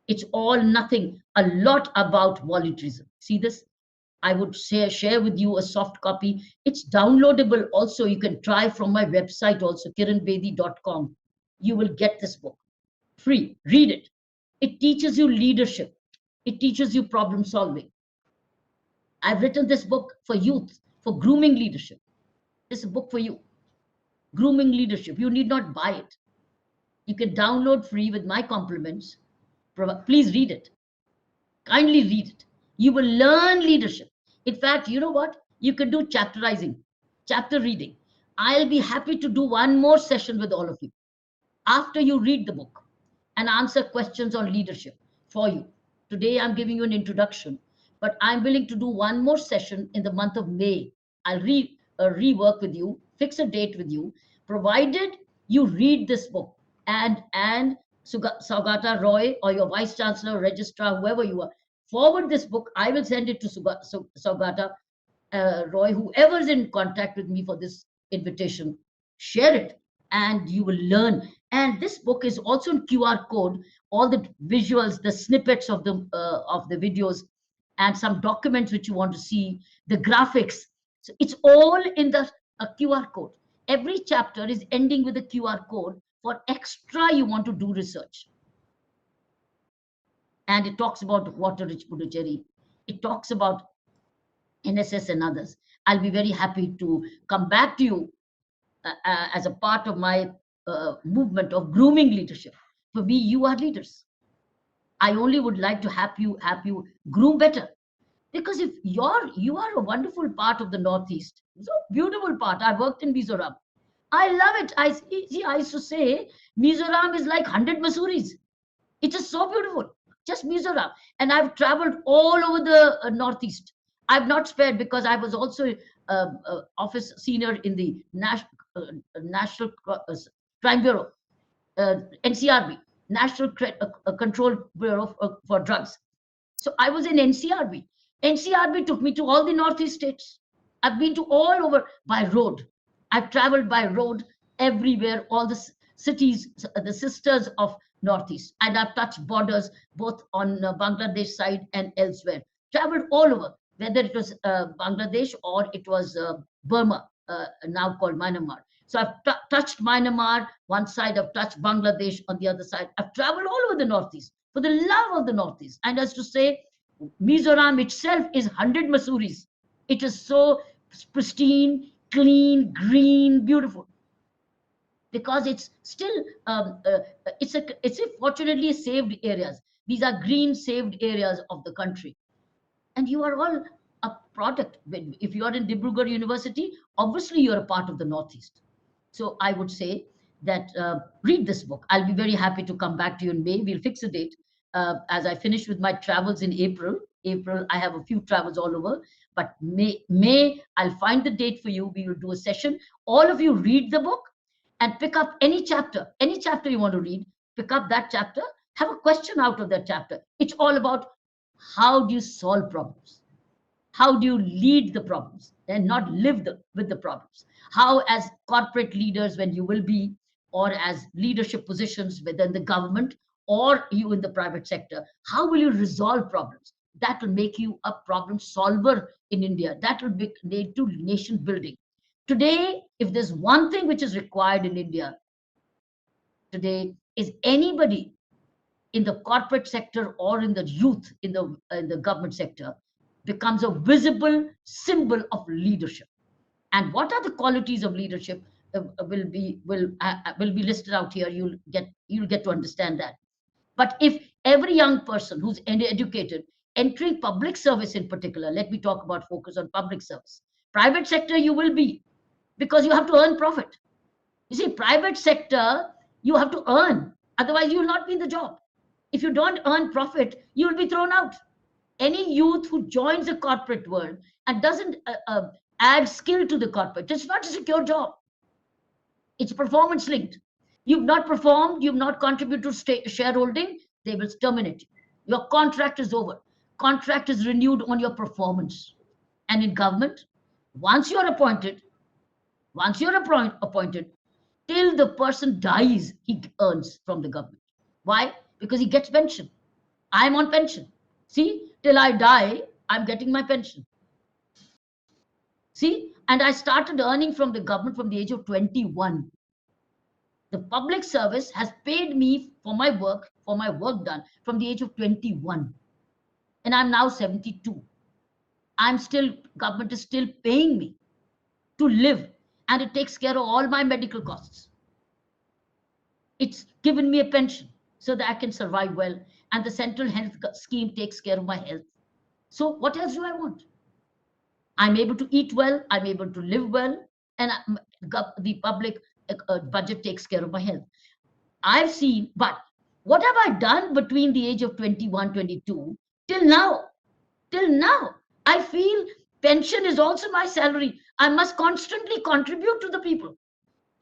It's all nothing, a lot about volunteerism. See this? I would share with you a soft copy. It's downloadable also. You can try from my website also, kiranbedi.com. You will get this book free. Read it. It teaches you leadership. It teaches you problem solving. I've written this book for youth, for grooming leadership. This is a book for you. Grooming leadership. You need not buy it. You can download free with my compliments. Please read it. Kindly read it. You will learn leadership. In fact, you know what? You can do chapterizing, chapter reading. I'll be happy to do one more session with all of you after you read the book and answer questions on leadership for you. Today, I'm giving you an introduction, but I'm willing to do one more session in the month of May. I'll rework with you, fix a date with you, provided you read this book. And Saugata Roy or your vice chancellor, registrar, whoever you are, forward this book. I will send it to Saugata Roy, whoever is in contact with me for this invitation. Share it and you will learn. And this book is also in QR code, all the visuals, the snippets of the videos, and some documents which you want to see, the graphics. So it's all in the QR code. Every chapter is ending with a QR code for extra you want to do research. And it talks about water-rich Puducherry. It talks about NSS and others. I'll be very happy to come back to you as a part of my movement of grooming leadership. For me, you are leaders. I only would like to have you groom better. Because if you are a wonderful part of the Northeast, it's a beautiful part. I worked in Mizoram. I love it. I used to say Mizoram is like 100 Masuris. It is so beautiful. Just Mizoram. And I've traveled all over the Northeast. I've not spared because I was also office senior in the National Crime Bureau, NCRB, National Control Bureau for Drugs. So I was in NCRB. NCRB took me to all the Northeast states. I've been to all over by road. I've traveled by road everywhere, all the cities, the sisters of Northeast. And I've touched borders both on Bangladesh side and elsewhere. Traveled all over, whether it was Bangladesh or it was Burma, now called Myanmar. So I've touched Myanmar, one side, I've touched Bangladesh on the other side. I've traveled all over the Northeast for the love of the Northeast. And as to say, Mizoram itself is 100 Masuris. It is so pristine, clean, green, beautiful. Because it's still, it's fortunately saved areas. These are green saved areas of the country. And you are all a product. If you are in Dibrugarh University, obviously you're a part of the Northeast. So I would say that read this book. I'll be very happy to come back to you in May. We'll fix a date. As I finish with my travels in April. I have a few travels all over, but May, I'll find the date for you. We will do a session. All of you read the book and pick up any chapter you want to read. Pick up that chapter, have a question out of that chapter. It's all about how do you solve problems? How do you lead the problems and not live with the problems? How, as corporate leaders, when you will be, or as leadership positions within the government or you in the private sector, how will you resolve problems? That will make you a problem solver in India. That will lead to nation building. Today, if there's one thing which is required in India today, is anybody in the corporate sector or in the youth in the government sector becomes a visible symbol of leadership. And what are the qualities of leadership will be listed out here. You'll get to understand that. But if every young person who's educated, entering public service in particular, let me talk about focus on public service. Private sector you will be, because you have to earn profit. You see, private sector you have to earn, otherwise you will not be in the job. If you don't earn profit, you will be thrown out. Any youth who joins the corporate world and doesn't add skill to the corporate, it's not a secure job. It's performance linked. You've not performed, you've not contributed to shareholding, they will terminate you. Your contract is over. Contract is renewed on your performance. And in government, once you're appointed, till the person dies, he earns from the government. Why? Because he gets pension. I'm on pension. See, till I die, I'm getting my pension. See, and I started earning from the government from the age of 21. The public service has paid me for my work done from the age of 21. And I'm now 72. Government is still paying me to live, and it takes care of all my medical costs. It's given me a pension so that I can survive well, and the central health scheme takes care of my health. So what else do I want? I'm able to eat well, I'm able to live well, and the public budget takes care of my health. I've seen, but what have I done between the age of 21, 22 till now? Till now, I feel pension is also my salary. I must constantly contribute to the people.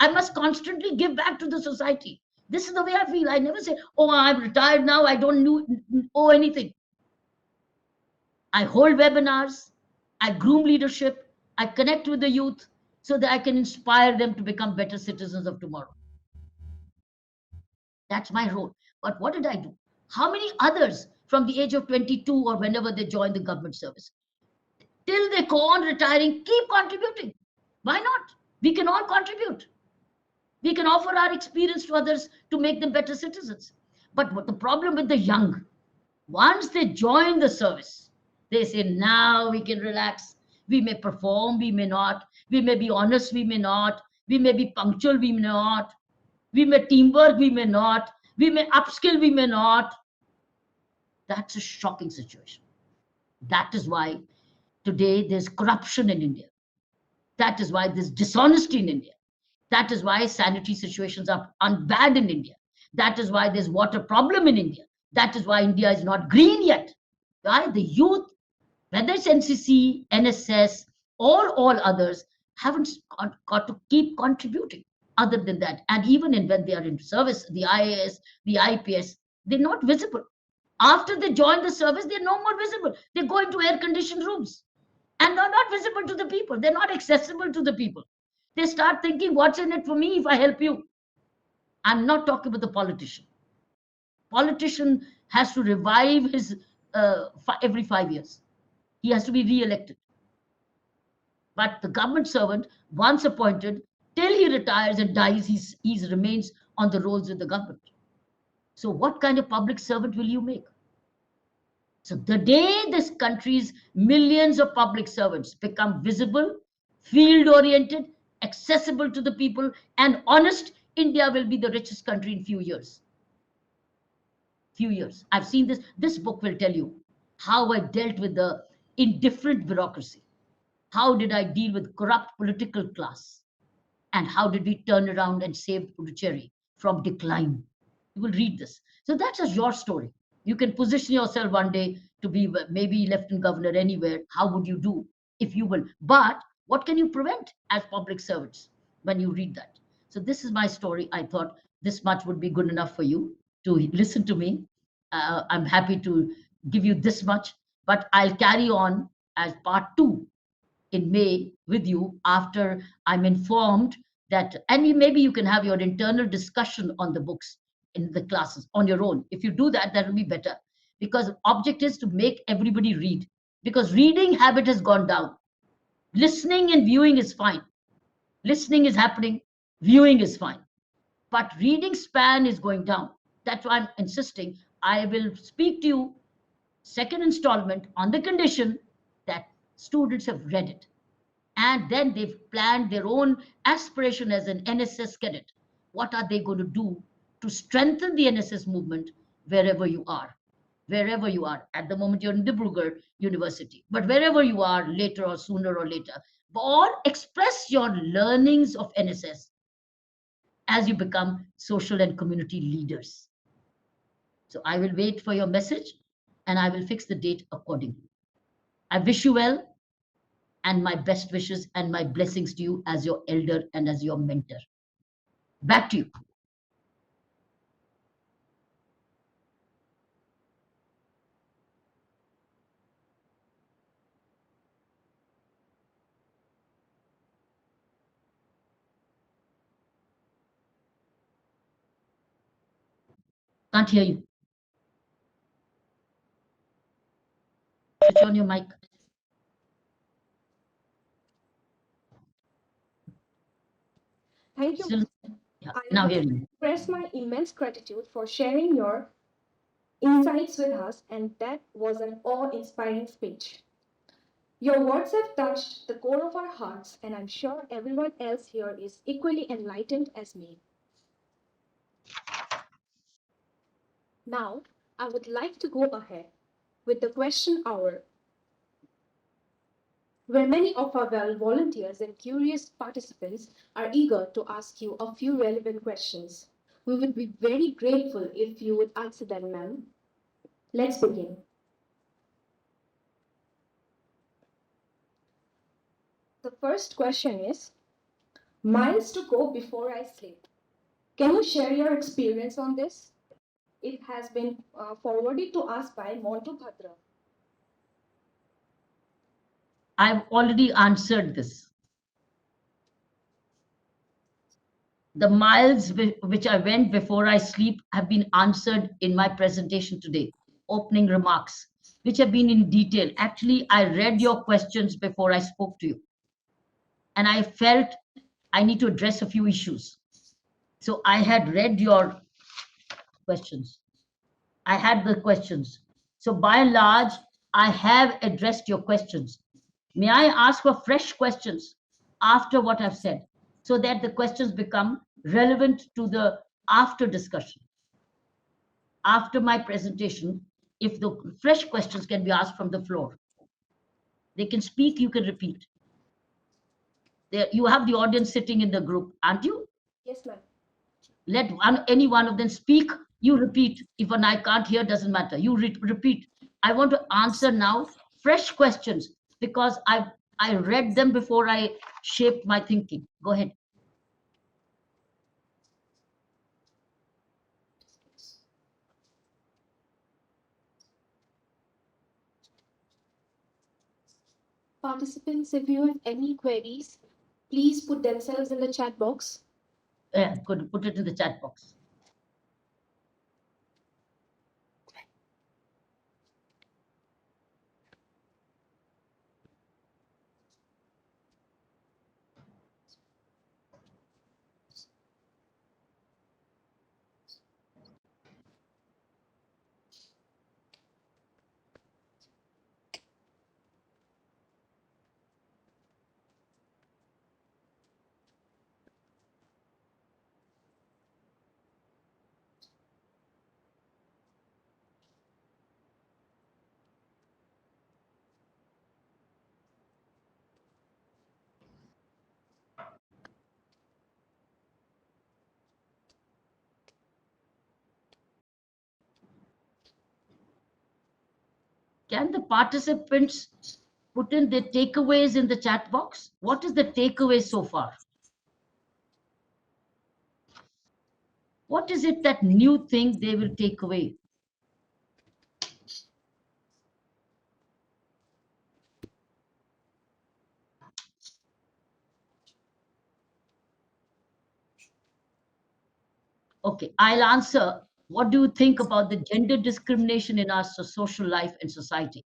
I must constantly give back to the society. This is the way I feel. I never say, oh, I'm retired now, I don't owe anything. I hold webinars, I groom leadership, I connect with the youth so that I can inspire them to become better citizens of tomorrow. That's my role. But what did I do? How many others from the age of 22 or whenever they join the government service, till they go on retiring, keep contributing? Why not? We can all contribute. We can offer our experience to others to make them better citizens. But what the problem with the young, once they join the service, they say, now we can relax. We may perform, we may not. We may be honest, we may not. We may be punctual, we may not. We may teamwork, we may not. We may upskill, we may not. That's a shocking situation. That is why today there's corruption in India. That is why there's dishonesty in India. That is why sanitary situations are bad in India. That is why there's water problem in India. That is why India is not green yet. Why? The youth, whether it's NCC, NSS, or all others, haven't got to keep contributing. Other than that, and even when they are in service, the IAS, the IPS, they're not visible. After they join the service, they're no more visible. They go into air-conditioned rooms and they're not visible to the people. They're not accessible to the people. They start thinking, what's in it for me if I help you? I'm not talking about the politician. Politician has to revive his every 5 years. He has to be re-elected. But the government servant, once appointed, till he retires and dies, he remains on the rolls of the government. So what kind of public servant will you make? So the day this country's millions of public servants become visible, field-oriented, accessible to the people, and honest, India will be the richest country in few years. few years. I've seen this. This book will tell you how I dealt with the indifferent bureaucracy. How did I deal with corrupt political class? And how did we turn around and save Puducherry from decline? You will read this. So that's just your story. You can position yourself one day to be maybe lieutenant governor anywhere. How would you do if you will? But what can you prevent as public servants when you read that? So this is my story. I thought this much would be good enough for you to listen to me. I'm happy to give you this much, but I'll carry on as part two in May with you after I'm informed that, and maybe you can have your internal discussion on the books in the classes on your own. If you do that, that will be better, because object is to make everybody read, because reading habit has gone down. Listening and viewing is fine. Listening is happening, viewing is fine, but reading span is going down. That's why I'm insisting I will speak to you second installment on the condition that students have read it, and then they've planned their own aspiration as an NSS cadet. What are they going to do to strengthen the NSS movement wherever you are? Wherever you are. At the moment, you're in Dibrugarh University, but wherever you are, later or sooner or later, or express your learnings of NSS as you become social and community leaders. So I will wait for your message and I will fix the date accordingly. I wish you well, and my best wishes and my blessings to you as your elder and as your mentor. Back to you. Can't hear you. Switch on your mic. Thank you. Still, yeah, I now want hear to you. express my immense gratitude for sharing your insights with us, and that was an awe-inspiring speech. Your words have touched the core of our hearts, and I'm sure everyone else here is equally enlightened as me. Now, I would like to go ahead with the question hour, where many of our volunteers and curious participants are eager to ask you a few relevant questions. We would be very grateful if you would answer them, ma'am. Let's begin. The first question is, miles to go before I sleep. Can you share your experience on this? It has been forwarded to us by Montu Bhadra. I've already answered this. The miles which I went before I sleep have been answered in my presentation today, opening remarks, which have been in detail. Actually, I read your questions before I spoke to you, and I felt I need to address a few issues. So I had read your questions. I had the questions. So by and large, I have addressed your questions. May I ask for fresh questions after what I've said, so that the questions become relevant to the after discussion? After my presentation, if the fresh questions can be asked from the floor, they can speak, you can repeat. There, you have the audience sitting in the group, aren't you? Yes, ma'am. Let any one of them speak, you repeat. If one I can't hear, doesn't matter, you repeat. I want to answer now fresh questions, because I read them before I shaped my thinking. Go ahead. Participants, if you have any queries, please put themselves in the chat box. Yeah, could put it in the chat box. Can the participants put in their takeaways in the chat box? What is the takeaway so far? What is it that new thing they will take away? Okay, I'll answer. What do you think about the gender discrimination in our social life and society?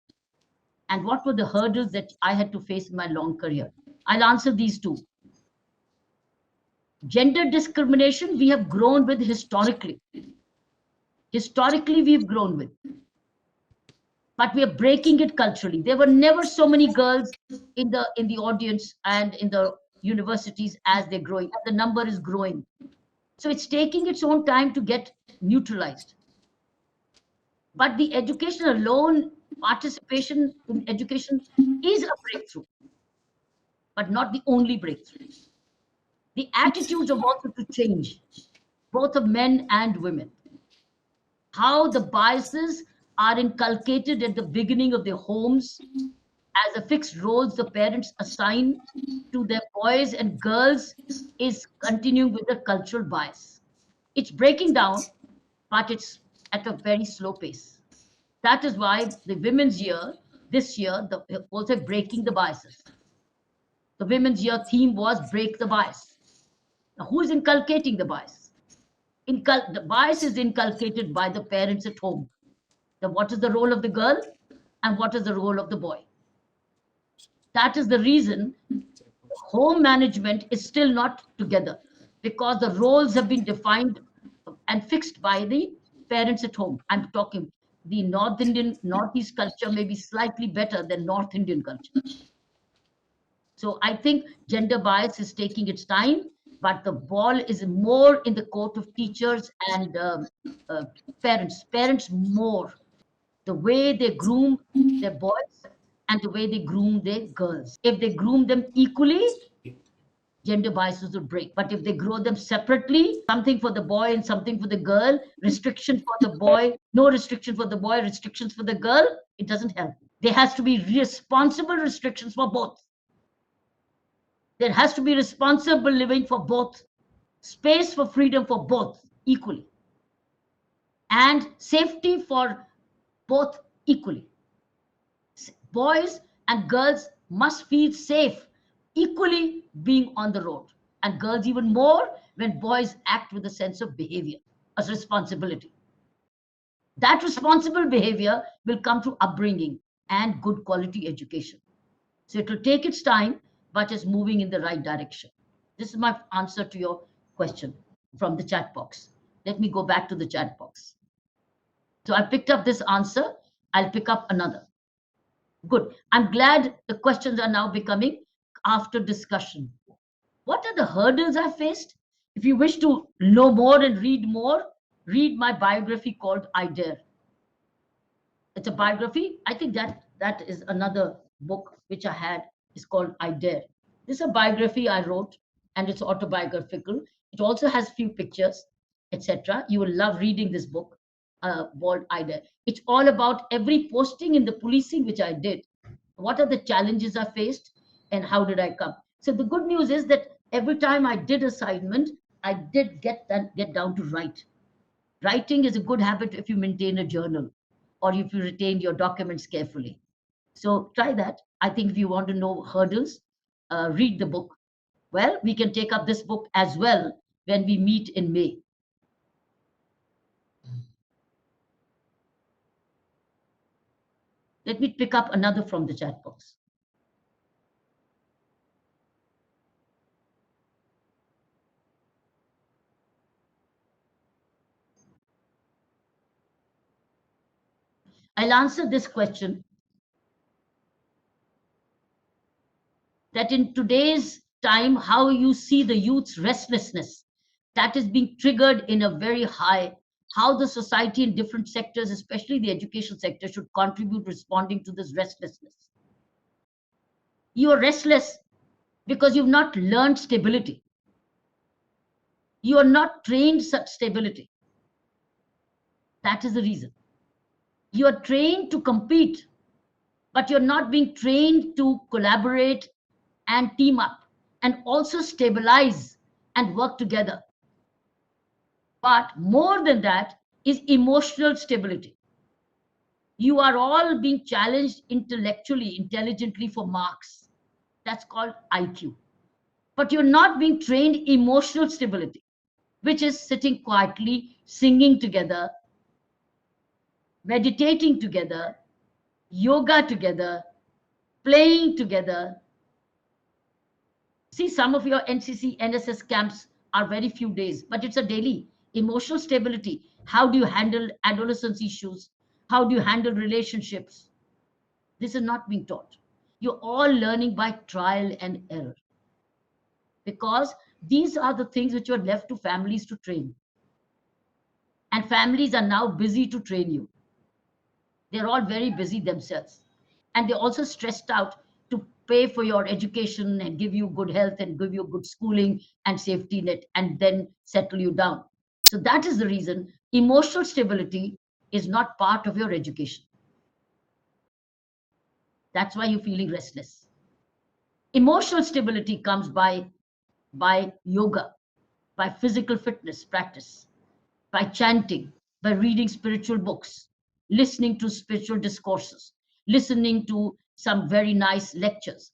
And what were the hurdles that I had to face in my long career? I'll answer these two. Gender discrimination, we have grown with historically. Historically, we've grown with. But we are breaking it culturally. There were never so many girls in the audience and in the universities as they're growing. The number is growing. So it's taking its own time to get neutralized. But the education alone, participation in education is a breakthrough, but not the only breakthrough. The attitudes are also to change, both of men and women. How the biases are inculcated at the beginning of their homes as a fixed roles the parents assign to their boys and girls is continuing with the cultural bias. It's breaking down, but it's at a very slow pace. That is why the Women's Year, this year, also breaking the biases. The Women's Year theme was break the bias. Now, who is inculcating the bias? The bias is inculcated by the parents at home. What is the role of the girl and what is the role of the boy? That is the reason home management is still not together, because the roles have been defined and fixed by the parents at home. I'm talking the Northeast culture may be slightly better than North Indian culture. So I think gender bias is taking its time, but the ball is more in the court of teachers and parents. Parents more. The way they groom their boys and the way they groom their girls. If they groom them equally, gender biases will break. But if they grow them separately, something for the boy and something for the girl, restriction for the boy, no restriction for the boy, restrictions for the girl, it doesn't help. There has to be responsible restrictions for both. There has to be responsible living for both, space for freedom for both equally, and safety for both equally. Boys and girls must feel safe equally being on the road, and girls even more when boys act with a sense of behavior as responsibility. That responsible behavior will come through upbringing and good quality education. So it will take its time, but it's moving in the right direction. This is my answer to your question from the chat box. Let me go back to the chat box. So I picked up this answer. I'll pick up another. Good. I'm glad the questions are now becoming after discussion. What are the hurdles I faced? If you wish to know more and read more, read my biography called I Dare. It's a biography. I think that is another book which I had. It's called I Dare. This is a biography I wrote, and it's autobiographical. It also has few pictures, etc. You will love reading this book. Called I Dare. It's all about every posting in the policing which I did. What are the challenges I faced and how did I come? So the good news is that every time I did assignment, I did get down to write. Writing is a good habit if you maintain a journal or if you retain your documents carefully. So try that. I think if you want to know hurdles, read the book. Well, we can take up this book as well when we meet in May. Let me pick up another from the chat box. I'll answer this question that in today's time, how you see the youth's restlessness that is being triggered in a very high, how the society in different sectors, especially the education sector, should contribute responding to this restlessness. You are restless because you've not learned stability. You are not trained such stability. That is the reason. You are trained to compete but you're not being trained to collaborate and team up and also stabilize and work together. But more than that is emotional stability. You are all being challenged intellectually, intelligently for marks. That's called IQ. But you're not being trained emotional stability, which is sitting quietly, singing together, meditating together, yoga together, playing together. See, some of your NCC, NSS camps are very few days, but it's a daily. Emotional stability. How do you handle adolescence issues? How do you handle relationships? This is not being taught. You're all learning by trial and error. Because these are the things which were left to families to train. And families are now busy to train you. They're all very busy themselves. And they're also stressed out to pay for your education and give you good health and give you good schooling and safety net and then settle you down. So that is the reason emotional stability is not part of your education. That's why you're feeling restless. Emotional stability comes by yoga, by physical fitness practice, by chanting, by reading spiritual books, listening to spiritual discourses, listening to some very nice lectures,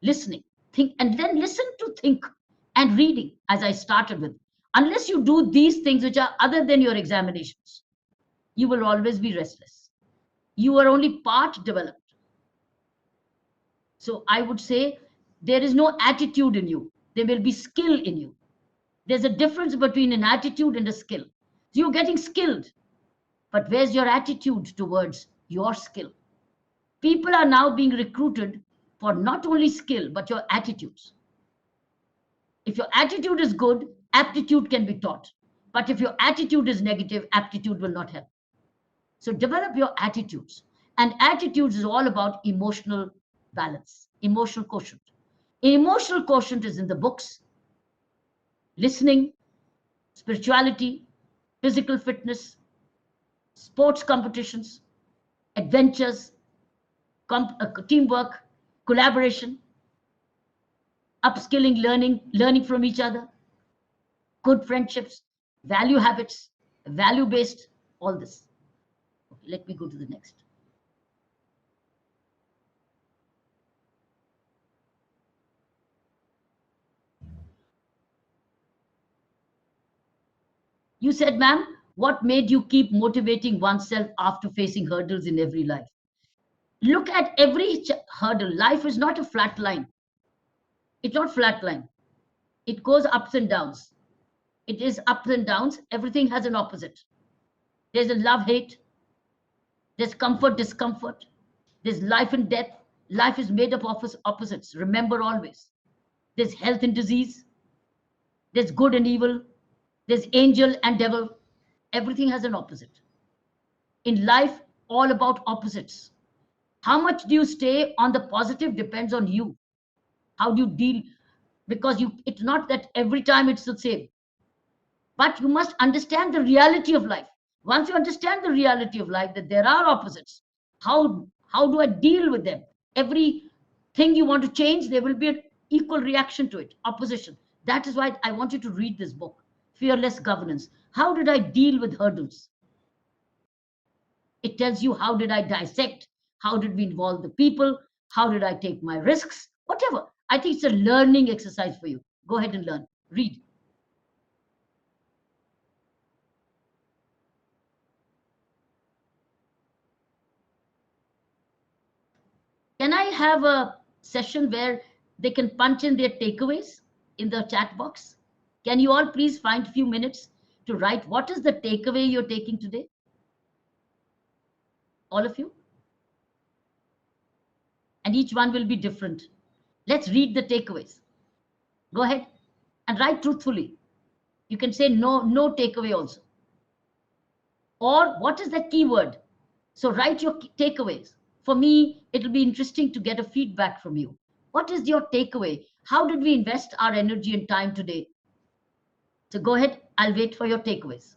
listening, think, and then listen to think and reading, as I started with. Unless you do these things which are other than your examinations, you will always be restless. You are only part developed. So I would say there is no attitude in you. There will be skill in you. There's a difference between an attitude and a skill. You're getting skilled, but where's your attitude towards your skill? People are now being recruited for not only skill, but your attitudes. If your attitude is good, aptitude can be taught. But if your attitude is negative, aptitude will not help. So develop your attitudes. And attitudes is all about emotional balance, emotional quotient. Emotional quotient is in the books, listening, spirituality, physical fitness, sports competitions, adventures, teamwork, collaboration, upskilling, learning from each other, good friendships, value habits, value-based, all this. Okay, let me go to the next. You said, ma'am, what made you keep motivating oneself after facing hurdles in every life? Look at every hurdle. Life is not a flat line. It's not flat line. It goes ups and downs. It is ups and downs. Everything has an opposite. There's a love, hate. There's comfort, discomfort. There's life and death. Life is made up of opposites. Remember always. There's health and disease. There's good and evil. There's angel and devil. Everything has an opposite. In life, all about opposites. How much do you stay on the positive depends on you. How do you deal? Because it's not that every time it's the same. But you must understand the reality of life. Once you understand the reality of life, that there are opposites, how do I deal with them? Every thing you want to change, there will be an equal reaction to it, opposition. That is why I want you to read this book, Fearless Governance. How did I deal with hurdles? It tells you how did I dissect, how did we involve the people, how did I take my risks, whatever. I think it's a learning exercise for you. Go ahead and learn. Read. Can I have a session where they can punch in their takeaways in the chat box? Can you all please find a few minutes to write what is the takeaway you're taking today? All of you? And each one will be different. Let's read the takeaways. Go ahead and write truthfully. You can say no takeaway also. Or what is the keyword? So write your takeaways. For me, it'll be interesting to get a feedback from you. What is your takeaway? How did we invest our energy and time today? So go ahead, I'll wait for your takeaways.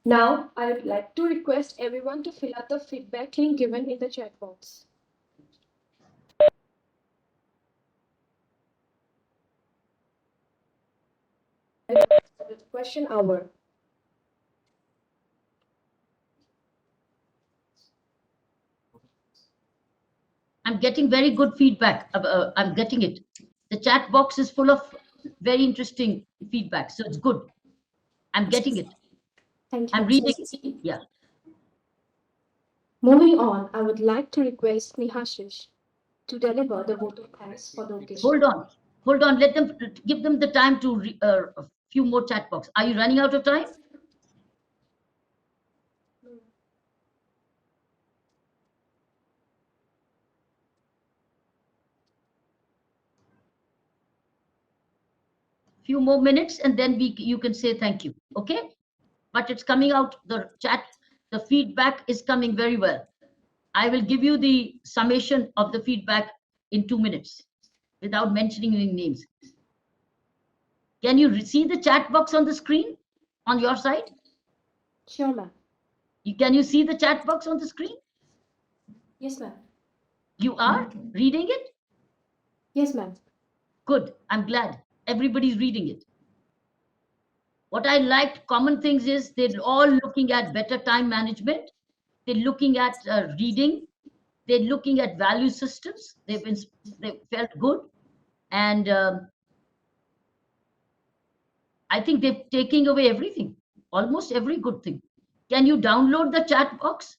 Now, I would like to request everyone to fill out the feedback link given in the chat box. Question hour. I'm getting very good feedback. I'm getting it. The chat box is full of very interesting feedback, so it's good. I'm getting it. Thank you. I'm reading it. Yeah. Moving on, I would like to request Snehasish to deliver the vote of thanks for the occasion. Hold on. Let them give them the time to a few more chat box. Are you running out of time? Few more minutes, and then you can say thank you. Okay? But it's coming out, the chat, the feedback is coming very well. I will give you the summation of the feedback in 2 minutes without mentioning any names. Can you see the chat box on the screen on your side? Sure, ma'am. Can you see the chat box on the screen? Yes, ma'am. You are reading it? Yes, ma'am. Good. I'm glad everybody's reading it. What I liked, common things is they're all looking at better time management. They're looking at reading. They're looking at value systems. They felt good. And I think they're taking away everything, almost every good thing. Can you download the chat box?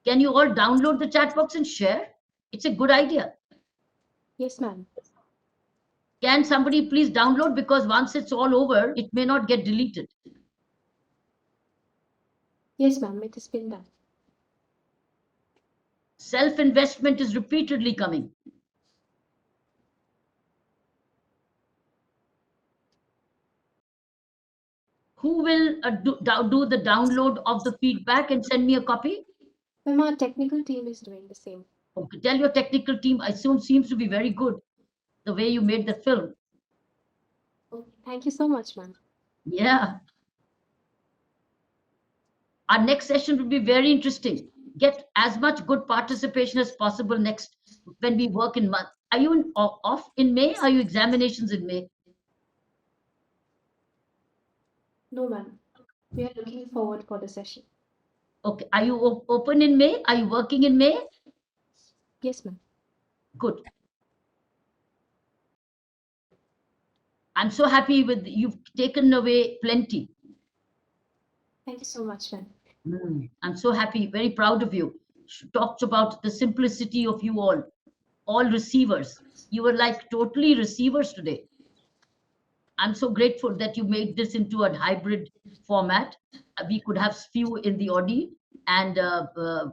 Can you all download the chat box and share? It's a good idea. Yes, ma'am. Can somebody please download, because once it's all over, it may not get deleted. Yes, ma'am. It has been done. Self-investment is repeatedly coming. Who will do the download of the feedback and send me a copy? Ma'am, our technical team is doing the same. Okay, tell your technical team, I assume seems to be very good, the way you made the film. Okay, thank you so much, ma'am. Yeah. Our next session will be very interesting. Get as much good participation as possible next when we work in month. Are you off in May? Are you examinations in May? No, ma'am. We are looking forward for the session. Okay. Are you open in May? Are you working in May? Yes, ma'am. Good. I'm so happy with you've taken away plenty. Thank you so much, ma'am. I'm so happy, very proud of you. She talked about the simplicity of you all receivers. You were like totally receivers today. I'm so grateful that you made this into a hybrid format. We could have few in the audience and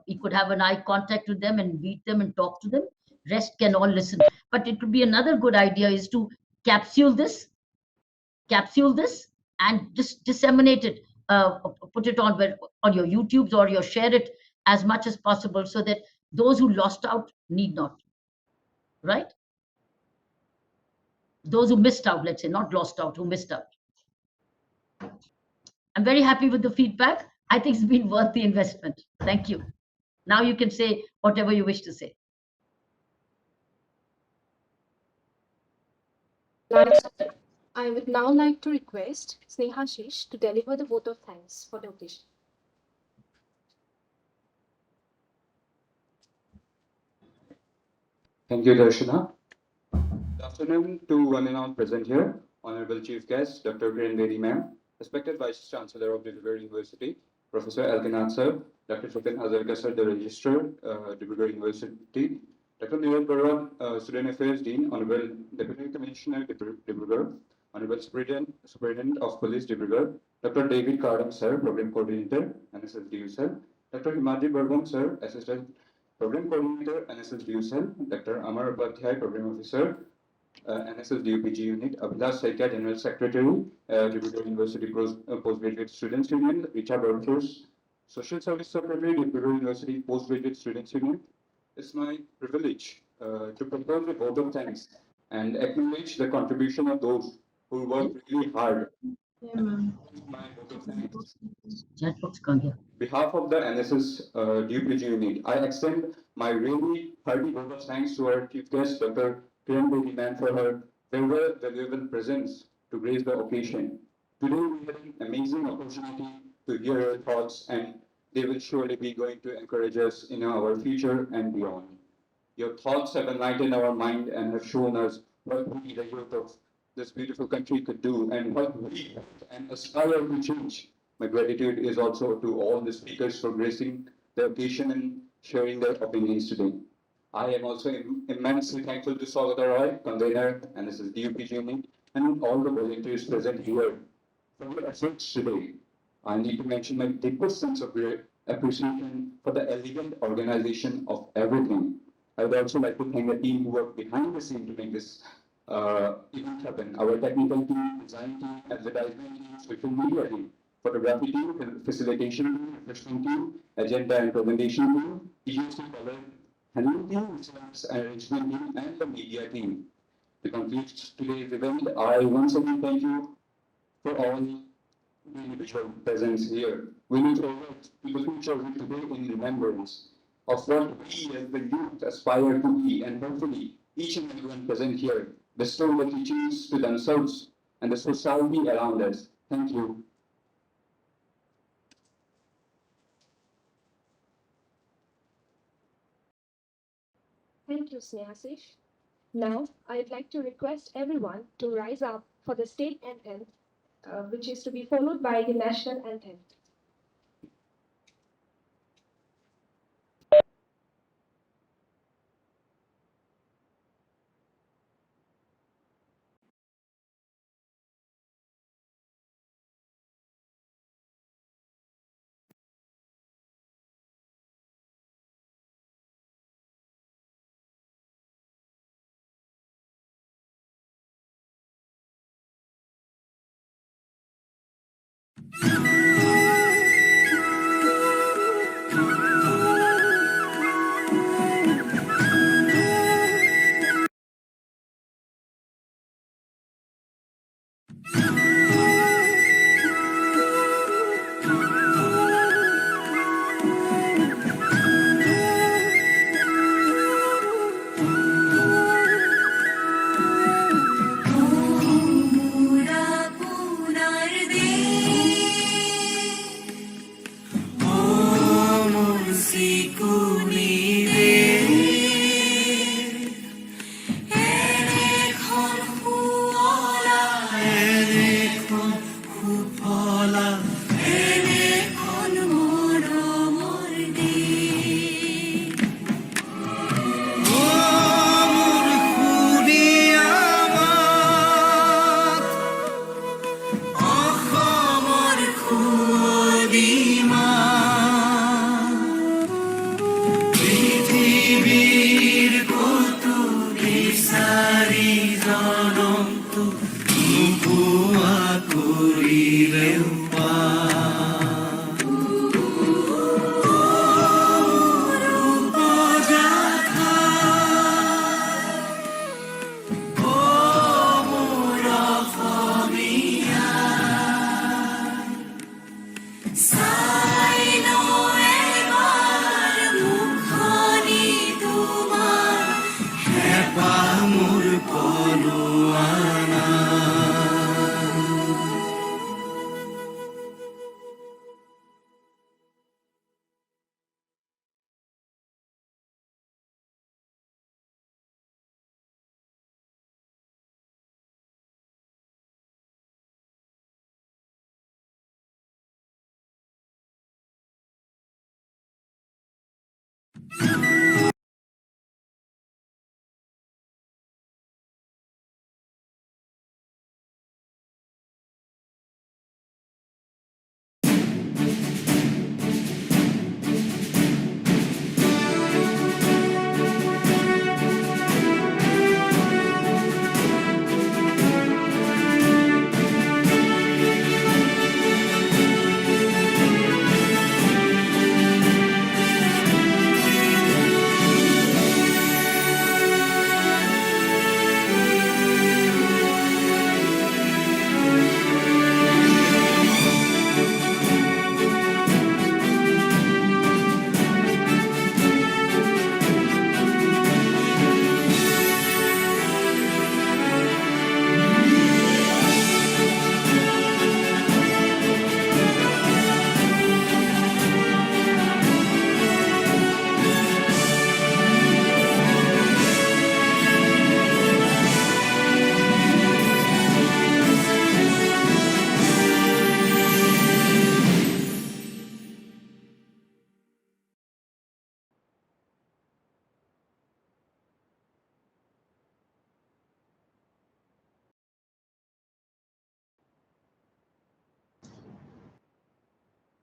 we could have an eye contact with them and meet them and talk to them. Rest can all listen. But it would be another good idea is to capsule this and just disseminate it, put it on your YouTubes, or you share it as much as possible, so that those who lost out need not, right? Those who missed out, let's say, not lost out, who missed out. I'm very happy with the feedback. I think it's been worth the investment. Thank you. Now you can say whatever you wish to say. I would now like to request Snehasish to deliver the vote of thanks for the occasion. Thank you, Darshana. Good afternoon to one and all present here. Honourable Chief Guest, Dr. Kiran Bedi Ma'am, respected Vice Chancellor of Dibrugarh University, Professor Elkanath Sir, Dr. Chetan Hazarika Sir, the Registrar, Dibrugarh University, Dr. Devid Kardong, Student Affairs Dean, Honourable Deputy Commissioner, Dibrugarh, Honourable Superintendent of Police, Dibrugarh, Dr. Devid Kardong Sir, Program Coordinator, NSS DU Cell, Dr. Himadri Barman Sir, Assistant Program Coordinator, NSS DU Cell, Dr. Amar Upadhyay, Program Officer, NSS DUPG Unit, Abhilash Saikia, General Secretary, Dibrugarh University Postgraduate Students Union, Richa Burgers, Social Service Secretary, Dibrugarh University Postgraduate Students Union. It's my privilege to propose a vote of thanks and acknowledge the contribution of those who worked really hard. My vote of thanks. Behalf of the NSS DUPG unit, I extend my really hearty vote of thanks to our chief guest, Dr. Kiran Bedi Ma'am, for her very valuable presence to grace the occasion. Today we had an amazing opportunity to hear her thoughts, and they will surely be going to encourage us in our future and beyond. Your thoughts have enlightened our mind and have shown us what we, the youth of this beautiful country, could do and what we and aspire to change. My gratitude is also to all the speakers for gracing the occasion and sharing their opinions today. I am also immensely thankful to Saugata Roy, Convenor, NSS DUPG unit, and all the volunteers present here for their efforts today. I need to mention my deepest sense of appreciation for the elegant organization of everything. I would also like to thank the team who worked behind the scene to make this event happen. Our technical team, design team, advertisement team, social media team, photography team, facilitation team, refreshment team, agenda and presentation team, EUC color handling team, research and arrangement team, and the media team. To complete today's event, I once again thank you for all the individual presence here. We look forward to the future with today in remembrance of what we as the youth aspire to be, and hopefully each and everyone present here bestow the teachings to themselves and the society around us. Thank you. Thank you, Snehasish. Now, I'd like to request everyone to rise up for the state anthem, which is to be followed by the national anthem.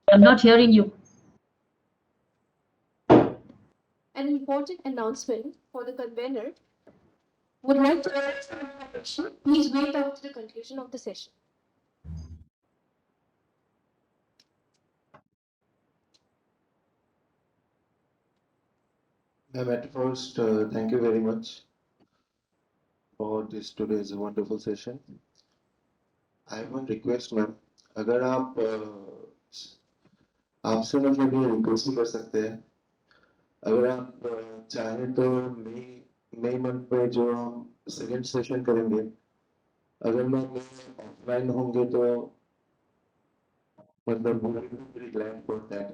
I'm not hearing you. An important announcement for the convener. Would like to ask some information. Please wait after the conclusion of the session. Ma'am, at first, thank you very much for this today's wonderful session. I have one request, ma'am. अगर आप आपसे मतलब ये request भी कर सकते हैं, अगर आप चाहें तो मई मंथ पे जो हम सेकेंड सेशन करेंगे, अगर मैं ऑफलाइन होंगे तो मतलब वेरी ग्लैड फॉर दैट।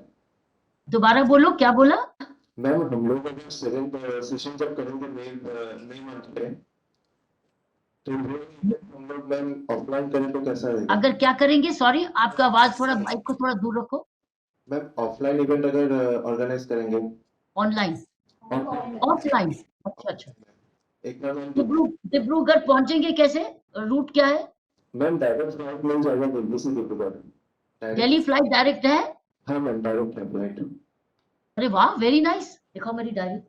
दोबारा बोलो, क्या बोला? मैम, हम लोग अगर सेकेंड सेशन जब करेंगे मई मंथ पे, तो हम लोग मैम ऑफलाइन करें तो कैसा रहेगा? अगर क्या करेंगे? सॉरी, आपका आवाज थोड़ा, माइक को थोड़ा दूर रखो। मैम, ऑफलाइन इवेंट अगर ऑर्गेनाइज करेंगे। Online, offline. अच्छा अच्छा। एक बार मैम डिब्रूगढ़ पहुंचेंगे कैसे? रूट क्या है? मैम डायरेक्ट फ्लाइट मिल जाएगा दिल्ली से डिब्रूगढ़। दिल्ली फ्लाइट डायरेक्ट है? हाँ मैम, डायरेक्ट है फ्लाइट। अरे वाह, वेरी नाइस। देखो मेरी डायरी।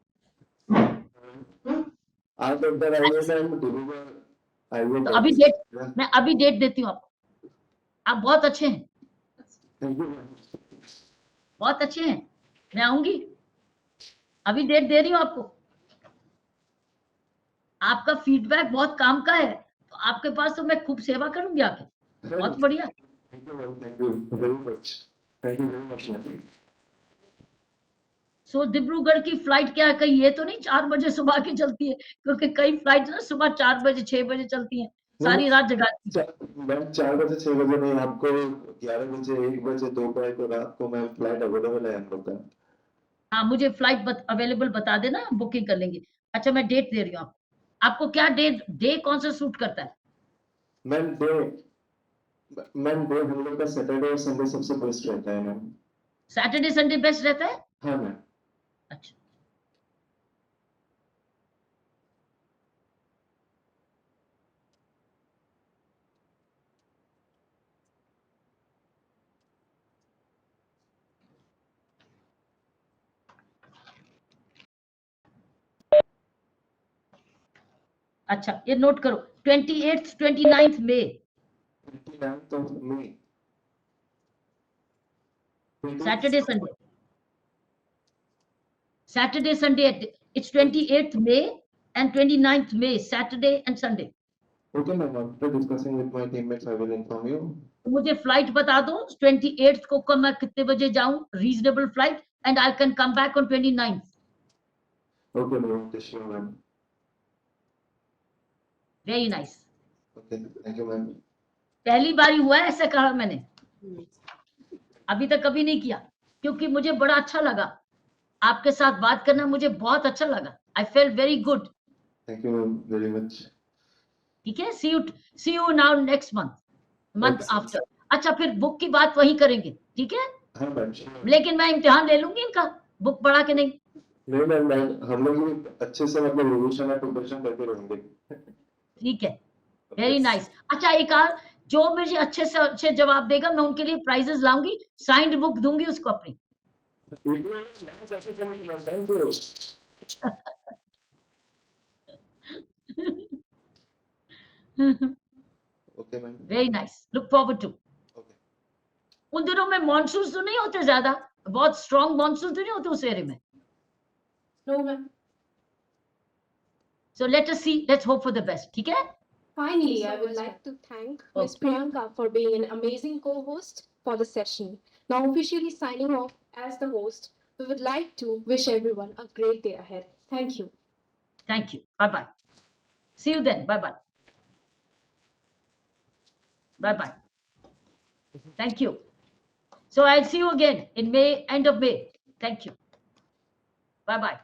आप एक बार आइए मैम डिब्रूगढ़, आइए। तो अभी डेट, मैं अभी डेट देती हूँ आपको। आप बहुत अच्छे हैं, थैंक यू। बहुत अच्छे हैं। मैं आऊंगी, अभी डेट दे रही हूँ आपको। आपका फीडबैक बहुत काम का है, तो आपके पास तो मैं खूब सेवा करूंगी आके। बहुत बढ़िया। Thank you ma'am, thank you very much, thank you very much ma'am. So Dibrugarh की फ्लाइट क्या है, कहीं ये तो नहीं 4 बजे सुबह की चलती है? क्योंकि कई फ्लाइट ना सुबह 4 बजे 6 बजे चलती हैं, सारी रात जगाती हैं। मैम 4 बजे 6 बजे नहीं, आपको 11 बजे 1 बजे दोपहर को रात को मैम फ्लाइट अवेलेबल है हम लोग का। हाँ, मुझे फ्लाइट अवेलेबल बता देना, बुकिंग कर लेंगे। अच्छा, मैं डेट दे रही हूँ आपको क्या डे कौन सा सूट करता है? मैम डे हम लोग का सैटरडे और संडे सबसे बेस्ट रहता है मैम। सैटरडे संडे बेस्ट रहता है? हाँ मैम। अच्छा, अच्छा, ये नोट करो। 28th 29th मई। 29th of May। Saturday, Sunday. Saturday, Sunday. It's 28th May and 29th May, Saturday and Sunday. Okay, ma'am. After discussing with my teammates, I will inform you. मुझे flight बता दो 28th को कब मैं कितने बजे जाऊं, reasonable flight, and I can come back on 29th. Okay, ma'am. This year, ma'am. Very nice. Okay, thank you, ma'am. पहली बार हुआ है ऐसा कहा मैंने, अभी तक कभी नहीं किया, क्योंकि मुझे बड़ा अच्छा लगा आपके साथ बात करना, मुझे बहुत अच्छा लगा. I feel very good. Thank you, ma'am, very much. ठीक है, see you now next month Okay. After. अच्छा, फिर बुक की बात वहीं करेंगे, ठीक है? हाँ मैम, sure. लेकिन मैं इम्तिहान ले लूंगी इनका, बुक पढ़ा के नहीं. नहीं मैम, हम लोग भी अच्छे से मतलब रिविजन और प्रिपरेशन करते रहेंगे. ठीक है, वेरी नाइस. अच्छा, एक और जो मुझे अच्छे से अच्छे जवाब देगा मैं उनके लिए प्राइजेस लाऊंगी, साइंड बुक दूंगी उसको अपनी. Okay, ma'am. Very nice, look forward to. Okay. उन दिनों में मॉनसून तो नहीं होते ज्यादा, बहुत स्ट्रॉन्ग मॉनसून तो नहीं होते उस एरिया में. No, ma'am. So let us see, let's hope for the best. ठीक है? Finally, I would like to thank Ms. Okay. Priyanka for being an amazing co-host for the session. Now officially signing off as the host, we would like to wish everyone a great day ahead. Thank you. Thank you. Bye bye. See you then. Bye bye. Bye bye. Thank you. So I'll see you again in May, end of May. Thank you. Bye bye.